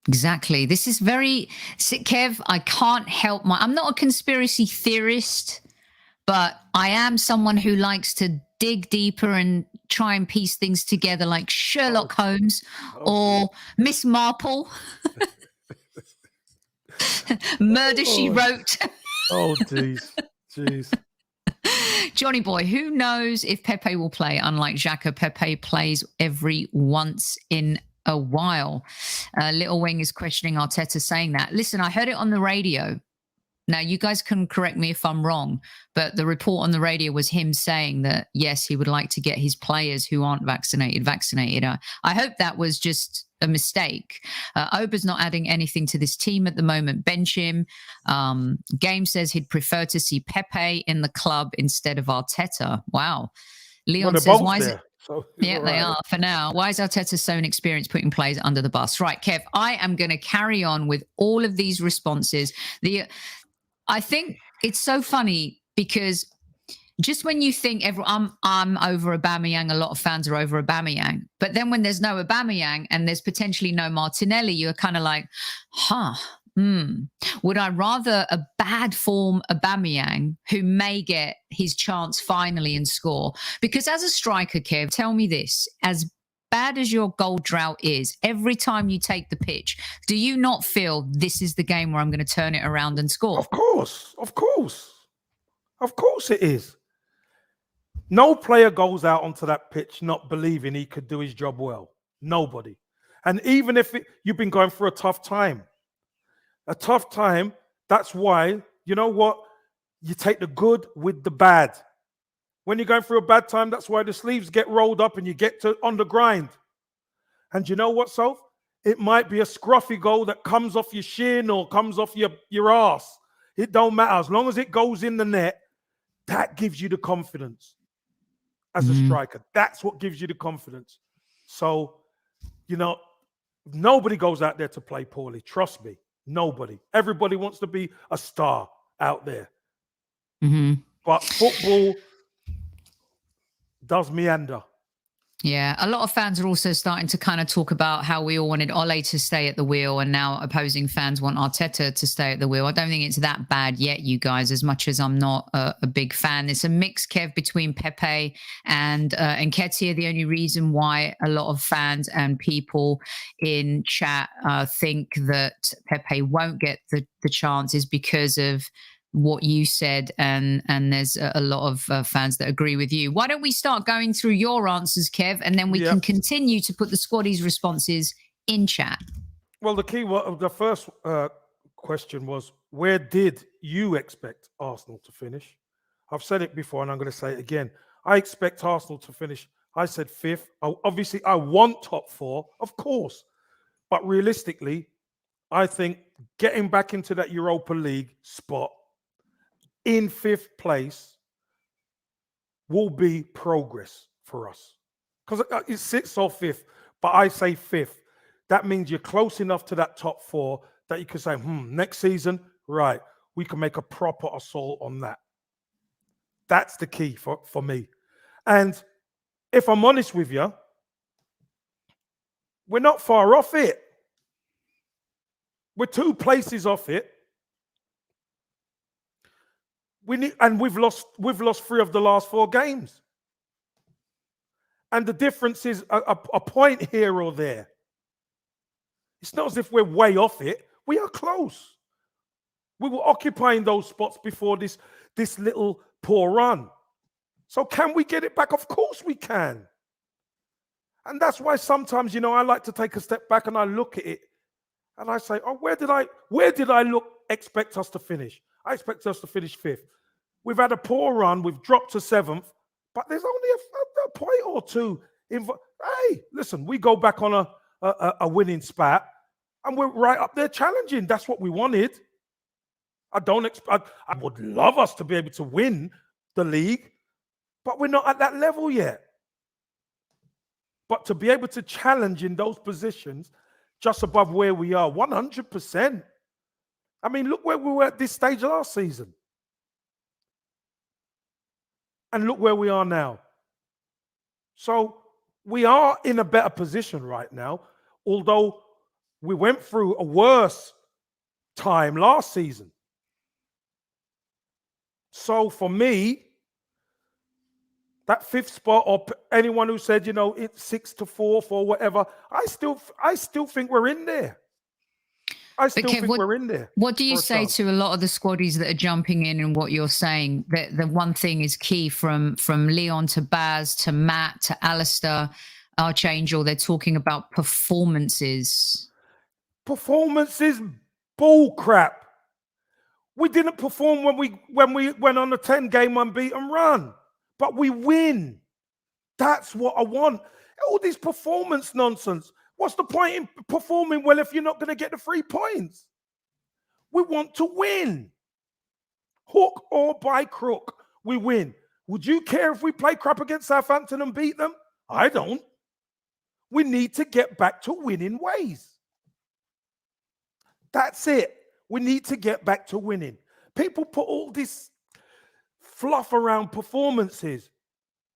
Exactly. This is very sick, Kev. I can't help I'm not a conspiracy theorist, but I am someone who likes to dig deeper and try and piece things together like Sherlock Holmes or Miss Marple. Murder, She Wrote. Oh, jeez. Johnny Boy, who knows if Pepe will play? Unlike Xhaka, Pepe plays every once in a while. Little Wing is questioning Arteta saying that. Listen, I heard it on the radio. Now, you guys can correct me if I'm wrong, but the report on the radio was him saying that, yes, he would like to get his players who aren't vaccinated. I hope that was just a mistake. Ober's not adding anything to this team at the moment. Bench him. Game says he'd prefer to see Pepe in the club instead of Arteta. Wow. Leon says, why is it? So yeah, they are for now. Why is Arteta so inexperienced putting players under the bus? Right, Kev, I am going to carry on with all of these responses. I think it's so funny because just when you think I'm over Aubameyang, a lot of fans are over Aubameyang. But then when there's no Aubameyang and there's potentially no Martinelli, you're kind of like, would I rather a bad form Aubameyang who may get his chance finally and score? Because as a striker, Kev, tell me this, as bad as your goal drought is, every time you take the pitch, do you not feel this is the game where I'm going to turn it around and score? Of course it is. No player goes out onto that pitch not believing he could do his job well. Nobody. And even if you've been going through a tough time, that's why, you know what? You take the good with the bad. When you're going through a bad time, that's why the sleeves get rolled up and you get on the grind. And you know what, Soph? It might be a scruffy goal that comes off your shin or comes off your ass. It don't matter. As long as it goes in the net, that gives you the confidence as a striker. That's what gives you the confidence. So, nobody goes out there to play poorly. Trust me. Nobody. Everybody wants to be a star out there. But football does meander. Yeah, a lot of fans are also starting to kind of talk about how we all wanted Ole to stay at the wheel and now opposing fans want Arteta to stay at the wheel. I don't think it's that bad yet, you guys, as much as I'm not a big fan. It's a mix, Kev, between Pepe and Nketiah. The only reason why a lot of fans and people in chat think that Pepe won't get the chance is because of what you said, and there's a lot of fans that agree with you. Why don't we start going through your answers, Kev, and then we can continue to put the squaddies' responses in chat. Well, the first question was, where did you expect Arsenal to finish? I've said it before and I'm going to say it again. I expect Arsenal to finish, I said 5th. Obviously, I want top 4, of course. But realistically, I think getting back into that Europa League spot in 5th place will be progress for us. Because it's 6th or 5th, but I say 5th. That means you're close enough to that top 4 that you can say, next season, right, we can make a proper assault on that. That's the key for me. And if I'm honest with you, we're not far off it. We're 2 places off it. We've lost 3 of the last 4 games. And the difference is a point here or there. It's not as if we're way off it. We are close. We were occupying those spots before this little poor run. So can we get it back? Of course we can. And that's why sometimes, I like to take a step back and I look at it and I say, where did I expect us to finish? I expect us to finish 5th. We've had a poor run. We've dropped to 7th, but there's only a point or 2. Hey, listen, we go back on a winning spat, and we're right up there challenging. That's what we wanted. I would love us to be able to win the league, but we're not at that level yet. But to be able to challenge in those positions, just above where we are, 100%. I mean, look where we were at this stage last season. And look where we are now. So we are in a better position right now, although we went through a worse time last season. So for me, that 5th spot, or anyone who said, it's 6th to 4th or whatever, I still think we're in there. I still think we're in there. What do you say to a lot of the squaddies that are jumping in and what you're saying? That the one thing is key from Leon to Baz to Matt to Alistair, Archangel, they're talking about performances. Performances, bull crap. We didn't perform when we went on a 10-game unbeaten run, but we win. That's what I want. All this performance nonsense. What's the point in performing well if you're not going to get the 3 points? We want to win. Hook or by crook, we win. Would you care if we play crap against Southampton and beat them? I don't. We need to get back to winning ways. That's it. We need to get back to winning. People put all this fluff around performances.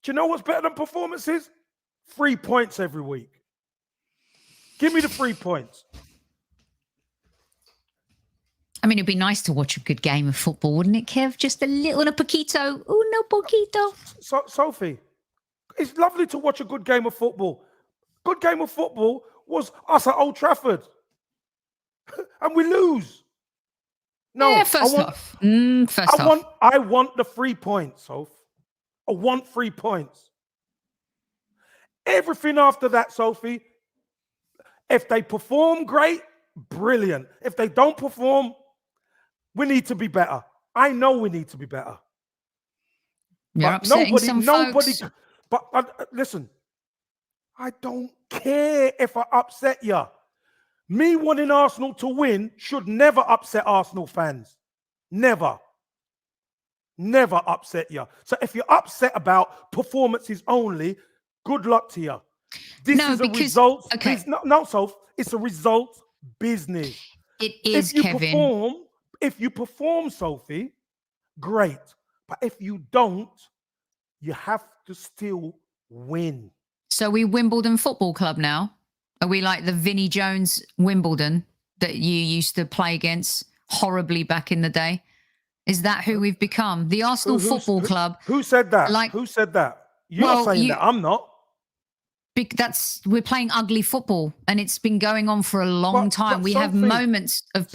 Do you know what's better than performances? 3 points every week. Give me the 3 points. I mean, it'd be nice to watch a good game of football, wouldn't it, Kev? Just a little, a poquito. Uno poquito. So, Sophie, it's lovely to watch a good game of football. Good game of football was us at Old Trafford. And we lose. No, yeah, first off. I want the 3 points, Soph. I want 3 points. Everything after that, Sophie, if they perform great, brilliant. If they don't perform, we need to be better. I know we need to be better. You're upsetting some folks. But listen, I don't care if I upset you. Me wanting Arsenal to win should never upset Arsenal fans. Never. Never upset you. So if you're upset about performances only, good luck to you. This is a result. Okay. No, Soph, it's a result business. It is, Kevin. If you perform, Sophie, great. But if you don't, you have to still win. So we Wimbledon Football Club now? Are we like the Vinnie Jones Wimbledon that you used to play against horribly back in the day? Is that who we've become? The Arsenal Football Club. Who said that? Who said that? You're saying that. I'm not. We're playing ugly football, and it's been going on for a long time. We have moments of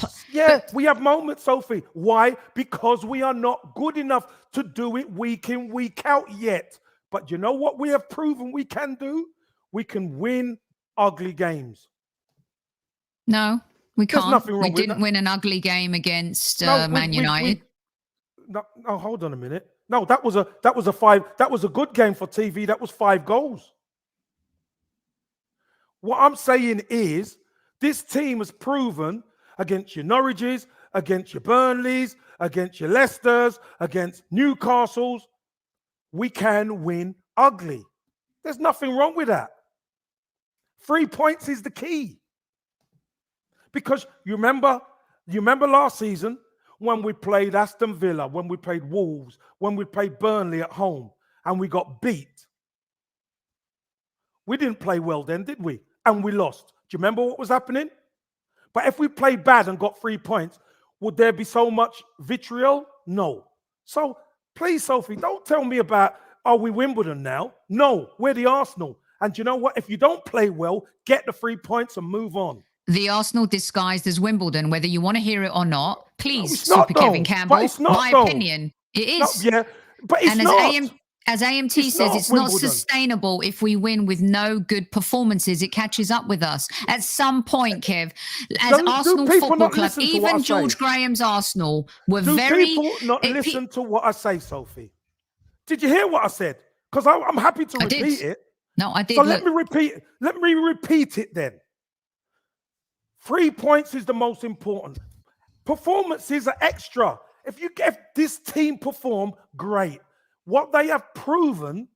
we have moments, Sophie. Why? Because we are not good enough to do it week in, week out yet. But you know what we have proven we can do? We can win ugly games. No, we can't. There's nothing wrong we with didn't that. win an ugly game against Man United. No, hold on a minute. No, that was a good game for TV. That was 5 goals. What I'm saying is, this team has proven against your Norwiches, against your Burnleys, against your Leicesters, against Newcastles, we can win ugly. There's nothing wrong with that. 3 points is the key. Because you remember last season when we played Aston Villa, when we played Wolves, when we played Burnley at home, and we got beat. We didn't play well then, did we? And we lost. Do you remember what was happening? But if we played bad and got 3 points, would there be so much vitriol? No. So please, Sophie, don't tell me about, are we Wimbledon now? No, we're the Arsenal. And you know what? If you don't play well, get the 3 points and move on. The Arsenal disguised as Wimbledon, whether you want to hear it or not. Please, No, Super Kevin Campbell. But it's not, my opinion. It is. No, yeah, but it's and not. As AMT says, it's not sustainable if we win with no good performances. It catches up with us. At some point, Kev, as Arsenal Football Club, even George Graham's Arsenal were very... Do people not listen to what I say, Sophie? Did you hear what I said? Because I'm happy to repeat it. No, I did. So let me repeat it then. 3 points is the most important. Performances are extra. If this team perform, great. What they have proven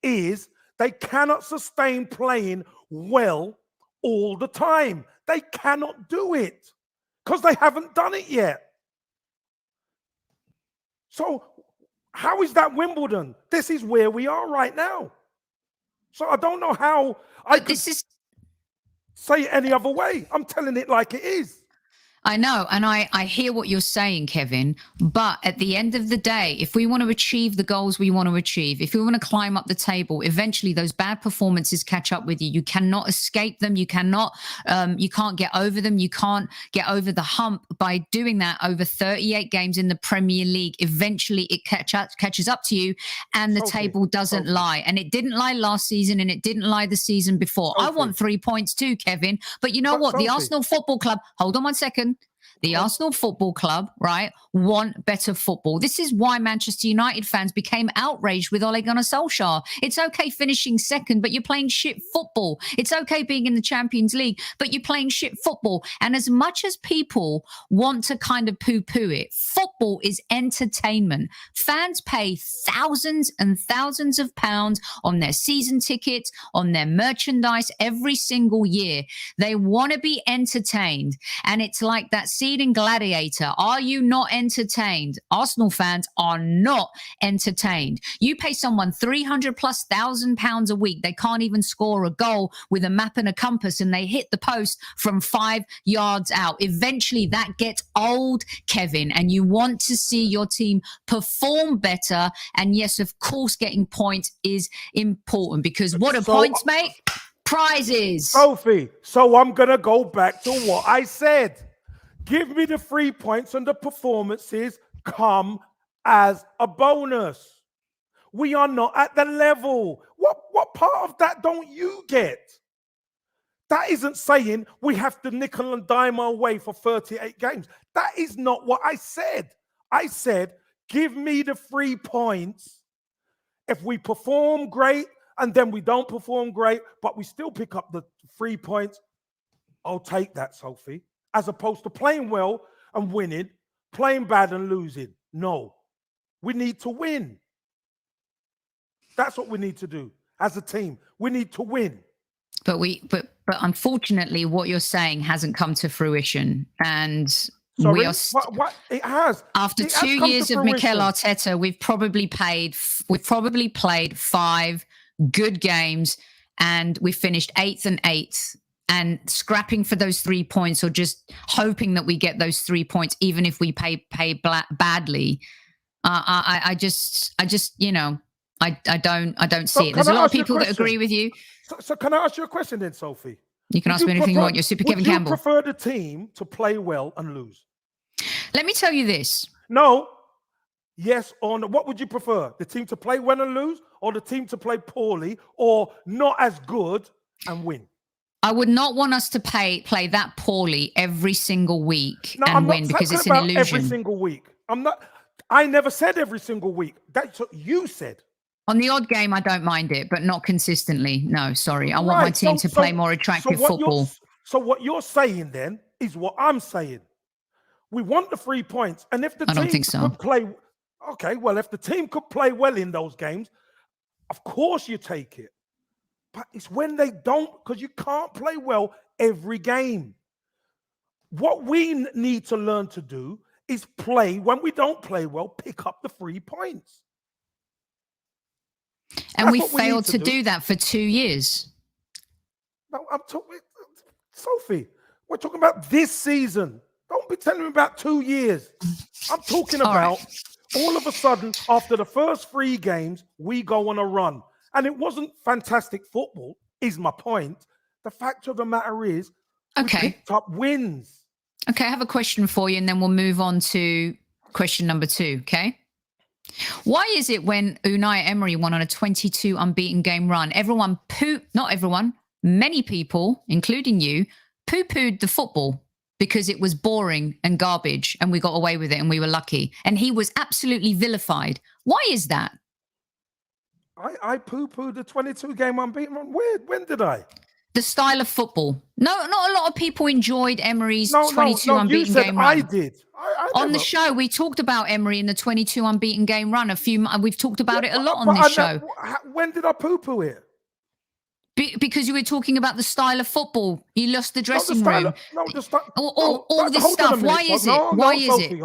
is they cannot sustain playing well all the time. They cannot do it because they haven't done it yet. So how is that Wimbledon? This is where we are right now. So I don't know how I could say it any other way. I'm telling it like it is. I know, and I hear what you're saying, Kevin, but at the end of the day, if we want to achieve the goals we want to achieve, if we want to climb up the table, eventually those bad performances catch up with you. You cannot escape them. You cannot, you can't get over them. You can't get over the hump by doing that over 38 games in the Premier League. Eventually it catches up to you and the table doesn't lie. And it didn't lie last season and it didn't lie the season before. I want 3 points too, Kevin, but you know what? The Arsenal Football Club, hold on one second. The Arsenal Football Club, right, want better football. This is why Manchester United fans became outraged with Ole Gunnar Solskjaer. It's okay finishing second, but you're playing shit football. It's okay being in the Champions League, but you're playing shit football. And as much as people want to kind of poo-poo it, football is entertainment. Fans pay thousands and thousands of pounds on their season tickets, on their merchandise every single year. They want to be entertained. And it's like that scene in Gladiator. Are you not entertained? Arsenal fans are not entertained. You pay someone 300 plus £1,000 a week. They can't even score a goal with a map and a compass, and they hit the post from 5 yards out. Eventually that gets old, Kevin, and you want to see your team perform better. And yes, of course, getting points is important, because what are points, mate? Prizes. Sophie, so I'm going to go back to what I said. Give me the 3 points, and the performances come as a bonus. We are not at the level. What part of that don't you get? That isn't saying we have to nickel and dime our way for 38 games. That is not what I said. I said, give me the 3 points. If we perform great and then we don't perform great, but we still pick up the 3 points, I'll take that, Sophie. As opposed to playing well and winning, playing bad and losing. No, we need to win. That's what we need to do as a team. We need to win. But unfortunately, what you're saying hasn't come to fruition. And Sorry? we are what? It has. After it 2 has years of Mikel Arteta, we've probably played 5 good games, and we finished 8th and 8th. And scrapping for those 3 points, or just hoping that we get those 3 points, even if we pay badly. I just, you know, I don't see it. There's a lot of people that agree with you. So can I ask you a question then, Sophie? You can ask me anything you want. You're Super Kevin Campbell. Would you prefer the team to play well and lose? Let me tell you this. No. Yes or no? What would you prefer? The team to play well and lose, or the team to play poorly or not as good and win? I would not want us to play that poorly every single week and win, because it's an illusion. Every single week. I never said every single week. That's what you said. On the odd game, I don't mind it, but not consistently. No, sorry. I want my team to play more attractive football. So what you're saying then is what I'm saying. We want the 3 points. And if the team could play, okay, well, if the team could play well in those games, of course you take it. But it's when they don't, because you can't play well every game. What we need to learn to do is play, when we don't play well, pick up the 3 points. And we failed to do that for 2 years. No, I'm talking, Sophie, we're talking about this season. Don't be telling me about 2 years. I'm talking about all of a sudden, after the first 3 games, we go on a run. And it wasn't fantastic football, is my point. The fact of the matter is, we picked up wins. Okay, I have a question for you, and then we'll move on to question number 2, okay? Why is it when Unai Emery went on a 22 unbeaten game run, not everyone, many people, including you, poo-pooed the football because it was boring and garbage, and we got away with it and we were lucky, and he was absolutely vilified? Why is that? I poo-pooed the 22-game unbeaten run. When did I? The style of football. No, not a lot of people enjoyed Emery's 22 unbeaten game run. I did. On the show, we talked about Emery in the 22 unbeaten game run. We've talked about it a lot on this show. When did I poo-poo it? Because you were talking about the style of football. You lost the dressing room. All this stuff. Why is it? Why is it?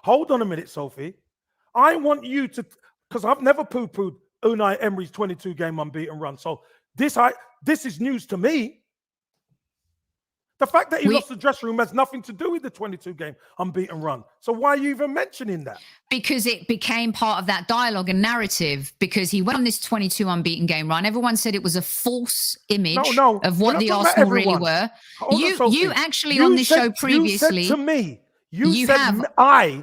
Hold on a minute, Sophie. I want you to, because I've never poo-pooed Unai Emery's 22-game unbeaten run. So this is news to me. The fact that he lost the dressing room has nothing to do with the 22-game unbeaten run. So why are you even mentioning that? Because it became part of that dialogue and narrative, because he went on this 22 unbeaten game run. Everyone said it was a false image of what the Arsenal really were. You actually on this show previously. You said to me, you said I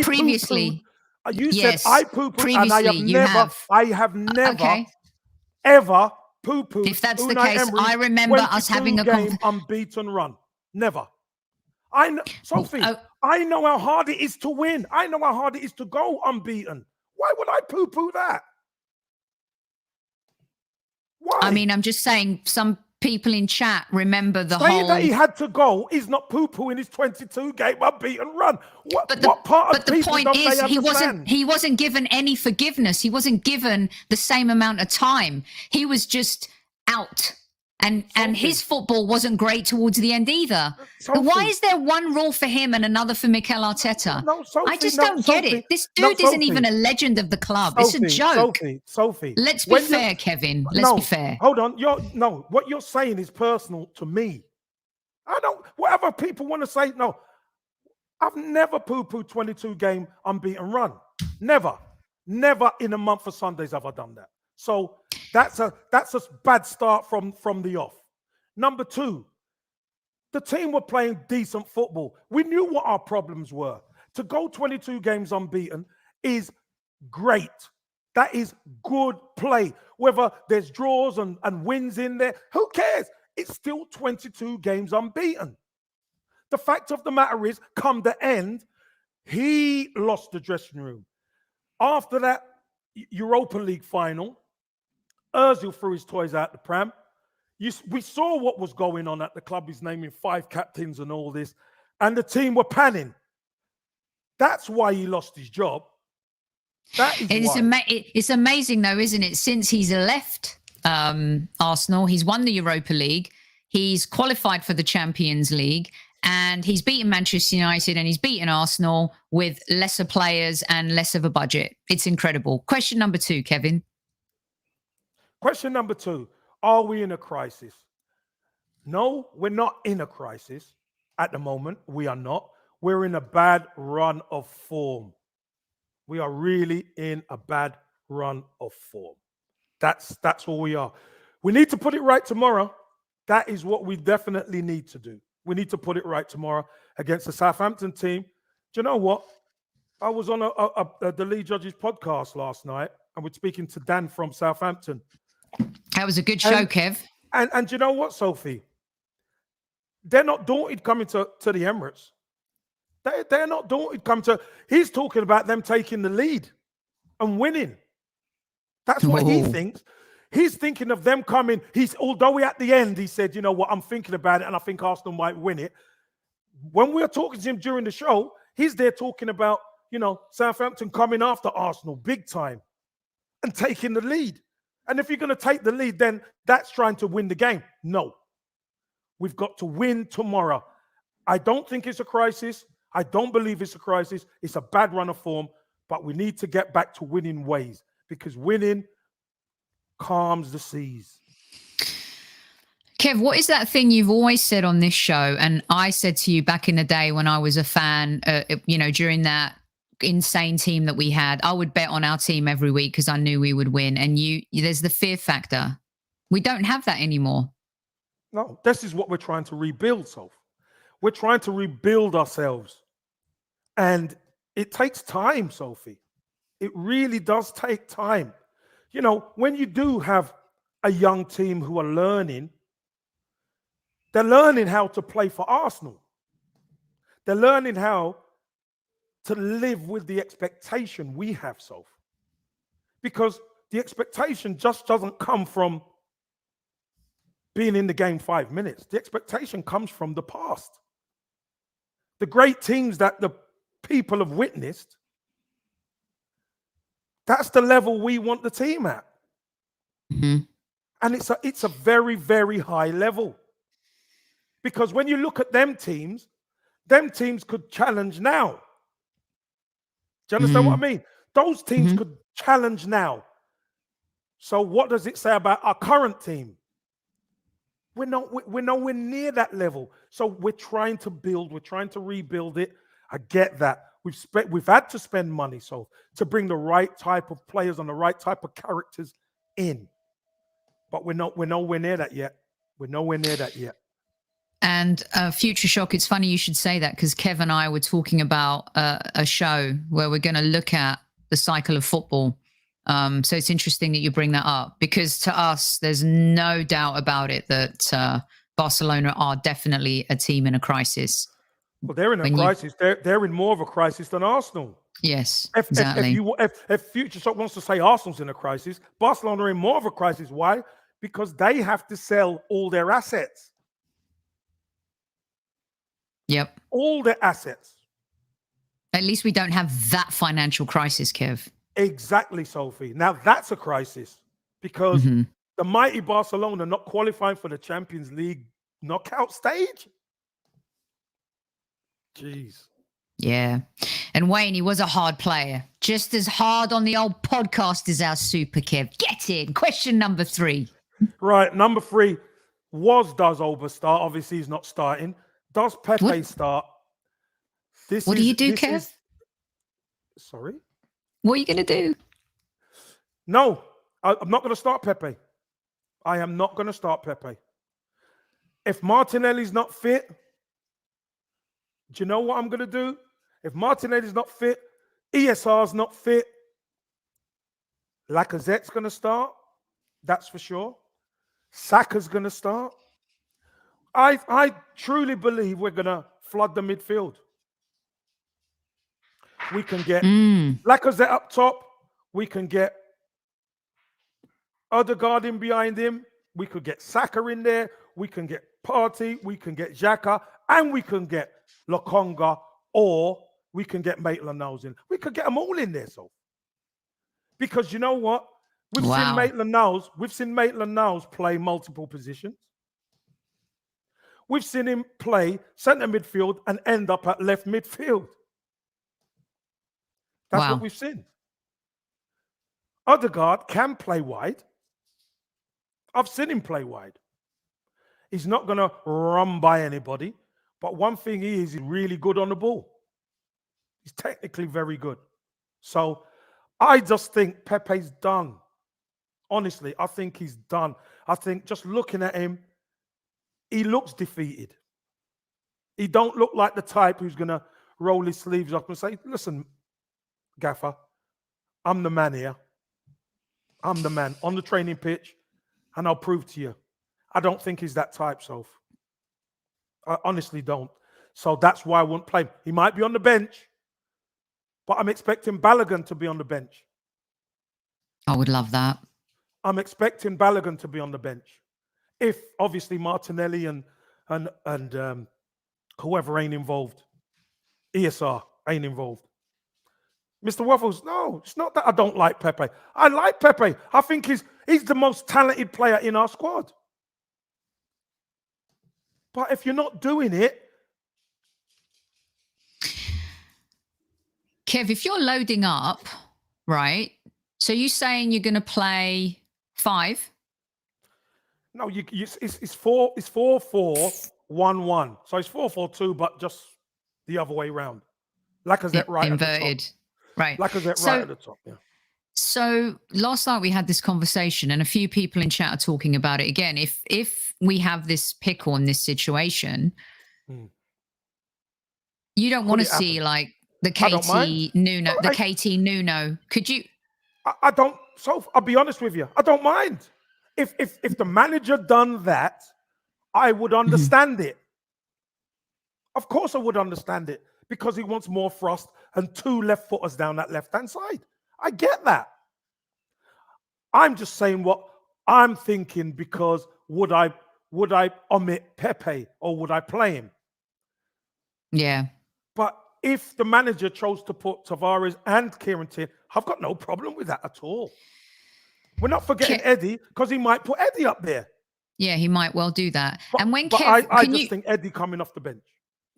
previously. You said I poo-pooed, and I have never, ever poo-pooed. If that's the case, I remember us having a game unbeaten run. Never. I know, Sophie, Oh, I know how hard it is to win. I know how hard it is to go unbeaten. Why would I poo-poo that? Why? I mean, I'm just saying some people in chat remember the Saying that whole. he had to go is not poo-poo in his 22-game unbeaten run. What But part of the people point don't is, they understand? he wasn't given any forgiveness. He wasn't given the same amount of time. He was just out, and his football wasn't great towards the end either. Sophie. Why is there one rule for him and another for Mikel Arteta? No, Sophie, I just no, don't get Sophie. it. This No, dude isn't Sophie. even a legend of the club. It's a joke. Sophie. Let's be fair, Kevin. Let's be fair. Hold on. What you're saying is personal to me. I don't, whatever people want to say, no. I've never poo-pooed 22-game unbeaten run. Never. Never in a month of Sundays have I done that. So that's a bad start from the off. Number two, the team were playing decent football. We knew what our problems were. To go 22 games unbeaten is great. That is good play. Whether there's draws and wins in there, who cares? It's still 22 games unbeaten. The fact of the matter is, come the end, he lost the dressing room. After that Europa League final, Ozil threw his toys out the pram. We saw what was going on at the club. He's naming 5 captains and all this. And the team were panning. That's why he lost his job. That is why. It's amazing, though, isn't it? Since he's left Arsenal, he's won the Europa League. He's qualified for the Champions League. And he's beaten Manchester United and he's beaten Arsenal with lesser players and less of a budget. It's incredible. Question number 2, Kevin. Question number 2. Are we in a crisis? No, we're not in a crisis at the moment. We are not. We're in a bad run of form. We are really in a bad run of form. That's all we are. We need to put it right tomorrow. That is what we definitely need to do. We need to put it right tomorrow against the Southampton team. Do you know what? I was on the Lead Judges podcast last night, and we're speaking to Dan from Southampton. That was a good show, Kev. And do you know what, Sophie? They're not daunted coming to the Emirates. They're not daunted coming to... He's talking about them taking the lead and winning. That's what he thinks. He's thinking of them coming. Although at the end, he said, you know what, I'm thinking about it and I think Arsenal might win it. When we were talking to him during the show, he's there talking about, Southampton coming after Arsenal big time and taking the lead. And if you're going to take the lead, then that's trying to win the game. No. We've got to win tomorrow. I don't think it's a crisis. I don't believe it's a crisis. It's a bad run of form, but we need to get back to winning ways because winning calms the seas. Kev, what is that thing you've always said on this show? And I said to you back in the day when I was a fan, during that insane team that we had, I would bet on our team every week because I knew we would win. And there's the fear factor. We don't have that anymore. No, this is what we're trying to rebuild, Soph. We're trying to rebuild ourselves. And it takes time, Sophie. It really does take time. When you do have a young team who are learning, they're learning how to play for Arsenal. They're learning how to live with the expectation we have, Soph. Because the expectation just doesn't come from being in the game 5 minutes. The expectation comes from the past. The great teams that the people have witnessed, that's the level we want the team at. Mm-hmm. And it's a very, very high level. Because when you look at them teams could challenge now. Do you understand what I mean? Those teams could challenge now. So what does it say about our current team? We're nowhere near that level. So we're trying to build, we're trying to rebuild it. I get that. We've had to spend money to bring the right type of players and the right type of characters in. But we're nowhere near that yet. We're nowhere near that yet. And Future Shock, it's funny you should say that because Kev and I were talking about a show where we're going to look at the cycle of football. So it's interesting that you bring that up because to us, there's no doubt about it that Barcelona are definitely a team in a crisis. Well, they're in a When you, crisis. They're in more of a crisis than Arsenal. yes, If exactly. if Future Shock wants to say Arsenal's in a crisis, Barcelona are in more of a crisis. Why? Because they have to sell all their assets. Yep. All their assets. At least we don't have that financial crisis, Kev. Exactly, Sophie. Now that's a crisis because the mighty Barcelona not qualifying for the Champions League knockout stage. Jeez. Yeah. And Wayne, he was a hard player. Just as hard on the old podcast as our Super Kev. Get in. Question number 3. Right. Number 3. Does Oba start? Obviously, he's not starting. Does Pepe start? What do you do, Kev? Sorry? What are you going to do? No, I'm not going to start Pepe. I am not going to start Pepe. If Martinelli's not fit, do you know what I'm going to do? If Martinelli's not fit, ESR's not fit, Lacazette's going to start. That's for sure. Saka's going to start. I truly believe we're going to flood the midfield. We can get Lacazette up top. We can get Odegaard in behind him. We could get Saka in there. We can get Partey. We can get Xhaka. And we can get Lokonga, or we can get Maitland-Niles in. We could get them all in there, so. Because you know what? We've seen Maitland-Niles play multiple positions. We've seen him play centre midfield and end up at left midfield. That's what we've seen. Odegaard can play wide. I've seen him play wide. He's not going to run by anybody. But one thing he's really good on the ball. He's technically very good. So I just think Pepe's done. Honestly, I think he's done. I think just looking at him, he looks defeated. He don't look like the type who's going to roll his sleeves up and say, listen, Gaffer, I'm the man here. I'm the man on the training pitch, and I'll prove to you. I don't think he's that type, Soph. I honestly don't. So that's why I wouldn't play him. He might be on the bench, but I'm expecting Balogun to be on the bench. I would love that. I'm expecting Balogun to be on the bench. If obviously Martinelli and whoever ain't involved, ESR ain't involved. Mr. Waffles, no, it's not that I don't like Pepe. I like Pepe. I think he's the most talented player in our squad. But if you're not doing it... Kev, if you're loading up, right, so you're saying you're going to play 5? No, it's 4-4-1-1. So it's 4-4-2, but just the other way around. Lacazette right inverted. at the top. Right. Lacazette right at the top, yeah. So last night we had this conversation, and a few people in chat are talking about it again. If we have this pickle in this situation, you don't want to see like the KT Nuno, KT Nuno. Could you? I don't. So I'll be honest with you. I don't mind. If the manager done that, I would understand it. Of course, I would understand it because he wants more thrust and 2 left footers down that left-hand side. I get that. I'm just saying what I'm thinking because would I omit Pepe or would I play him? Yeah. But if the manager chose to put Tavares and Kieran Tierney, I've got no problem with that at all. We're not forgetting Eddie because he might put Eddie up there. Yeah, he might well do that. But, and when I just think Eddie coming off the bench.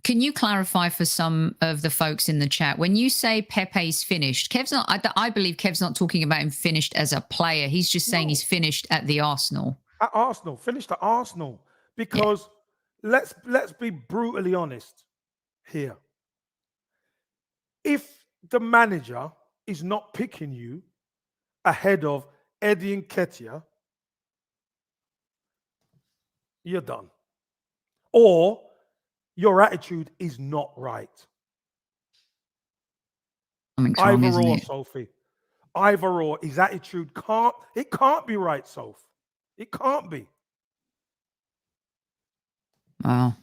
Can you clarify for some of the folks in the chat, when you say Pepe's finished, Kev's not, I believe Kev's not talking about him finished as a player. He's just saying he's finished at the Arsenal. At Arsenal, finished at Arsenal. Because let's be brutally honest here. If the manager is not picking you ahead of Eddie Nketiah, you're done. Or your attitude is not right. Either or, Sophie. Either or. His attitude can't be right, Soph. It can't be. Wow.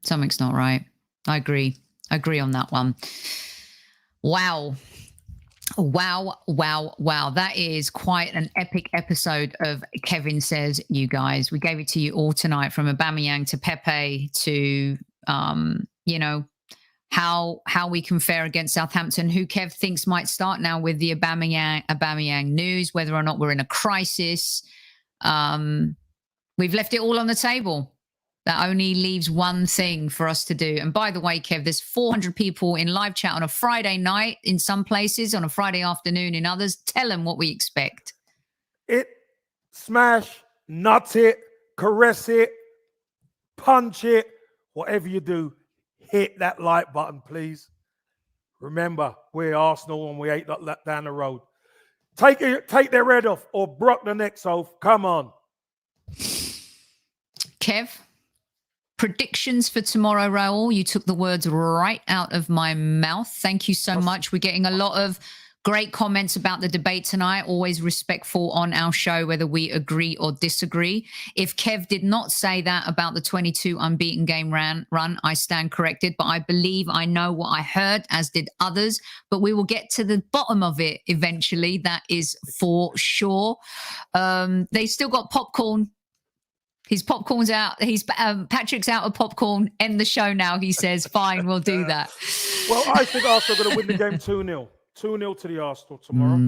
Something's not right. I agree on that one. Wow. That is quite an epic episode of Kevin Says, you guys. We gave it to you all tonight, from Aubameyang to Pepe to, how we can fare against Southampton, who Kev thinks might start now with the Aubameyang news, whether or not we're in a crisis. We've left it all on the table. That only leaves one thing for us to do. And by the way, Kev, there's 400 people in live chat on a Friday night in some places, on a Friday afternoon in others. Tell them what we expect. Smash, nut it, caress it, punch it, whatever you do, hit that like button, please. Remember, we're Arsenal and we ain't that down the road. Take their head off or brock the necks off. Come on. Kev, predictions for tomorrow, Raul. You took the words right out of my mouth. Thank you so much. We're getting a lot of great comments about the debate tonight. Always respectful on our show, whether we agree or disagree. If Kev did not say that about the 22 unbeaten game run, I stand corrected. But I believe I know what I heard, as did others. But we will get to the bottom of it eventually. That is for sure. They still got popcorn. His popcorn's out. Patrick's out of popcorn. End the show now, he says. Fine, we'll do that. Well, I think Arsenal are going to win the game 2-0. 2-0 to the Arsenal tomorrow.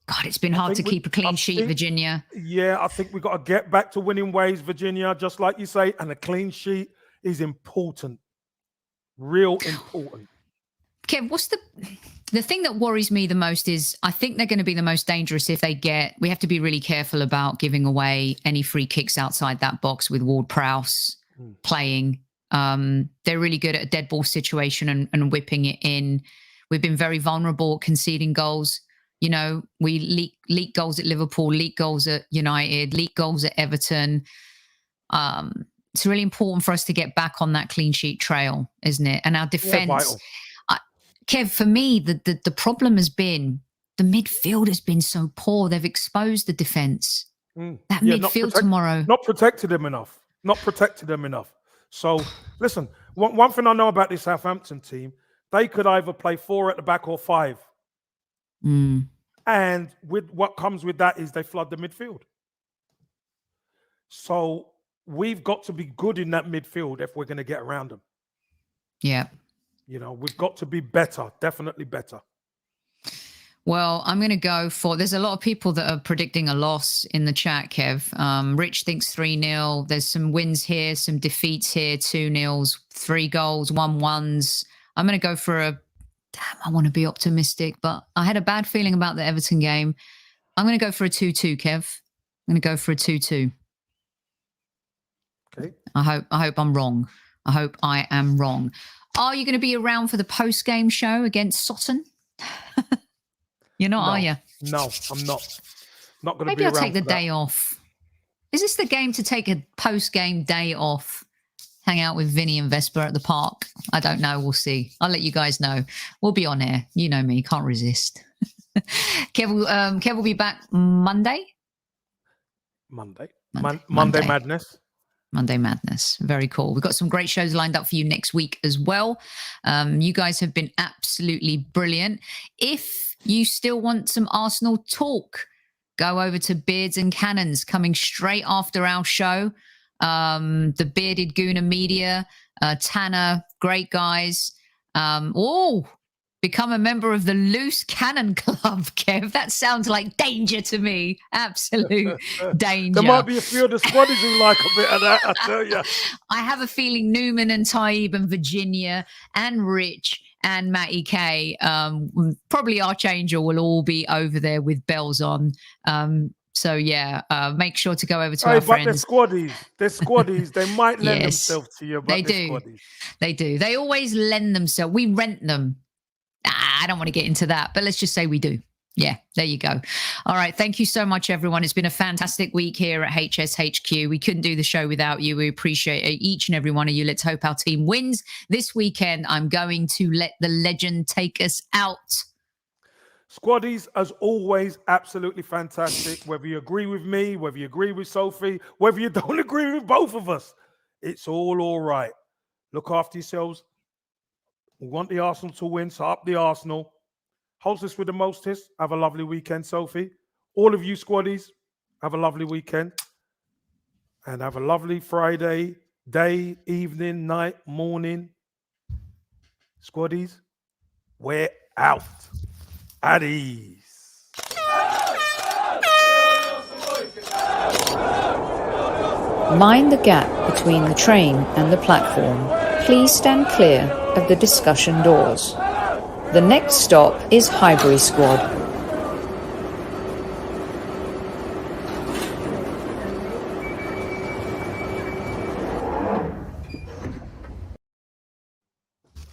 God, it's been hard to keep a clean sheet, Virginia. Yeah, I think we've got to get back to winning ways, Virginia, just like you say. And a clean sheet is important. Real important. Kev, what's the thing that worries me the most is I think they're going to be the most dangerous if we have to be really careful about giving away any free kicks outside that box with Ward-Prowse playing. They're really good at a dead ball situation and whipping it in. We've been very vulnerable at conceding goals. You know, we leak goals at Liverpool, leak goals at United, leak goals at Everton. It's really important for us to get back on that clean sheet trail, isn't it? And our defense. Kev, for me, the problem has been the midfield has been so poor. They've exposed the defense. That midfield tomorrow. Not protected them enough. So, listen, one thing I know about this Southampton team, they could either play 4 at the back or 5. And with what comes with that is they flood the midfield. So we've got to be good in that midfield if we're going to get around them. Yeah. You know, we've got to be better, definitely better. Well, I'm going to go for, there's a lot of people that are predicting a loss in the chat, Kev. Rich thinks 3-0. There's some wins here, some defeats here, 2-0s, 3 goals, 1-1s. I'm going to go for I want to be optimistic, but I had a bad feeling about the Everton game. I'm going to go for a 2-2, Kev. I'm going to go for a 2-2. Okay. I hope I'm wrong. I hope I am wrong. Are you going to be around for the post-game show against Sutton? You're not, are you? No, I'm not. Not going to be around. Maybe I'll take the day off. Is this the game to take a post-game day off? Hang out with Vinny and Vesper at the park? I don't know. We'll see. I'll let you guys know. We'll be on air. You know me. Can't resist. Kev will be back Monday? Monday Madness. Monday Madness. Very cool. We've got some great shows lined up for you next week as well. You guys have been absolutely brilliant. If you still want some Arsenal talk, go over to Beards and Cannons coming straight after our show. The Bearded Gooner Media, Tanner, great guys. Become a member of the Loose Cannon Club, Kev. That sounds like danger to me. Absolute danger. There might be a few of the squaddies who like a bit of that, I tell you. I have a feeling Newman and Taib and Virginia and Rich and Matty K, probably Archangel, will all be over there with bells on. So, make sure to go over to our friends. They're squaddies. They might lend themselves to you, but they do. Squaddies. They do. They always lend themselves. We rent them. I don't want to get into that, but let's just say we do. Yeah, there you go. All right. Thank you so much, everyone. It's been a fantastic week here at HSHQ. We couldn't do the show without you. We appreciate each and every one of you. Let's hope our team wins this weekend. I'm going to let the legend take us out. Squaddies, as always, absolutely fantastic. Whether you agree with me, whether you agree with Sophie, whether you don't agree with both of us, it's all right. Look after yourselves. We want the Arsenal to win, so up the Arsenal. Hostess with the mostest, have a lovely weekend, Sophie. All of you squaddies, have a lovely weekend. And have a lovely Friday, day, evening, night, morning. Squaddies, we're out. At ease. Mind the gap between the train and the platform. Please stand clear of the discussion doors. The next stop is Highbury Squad.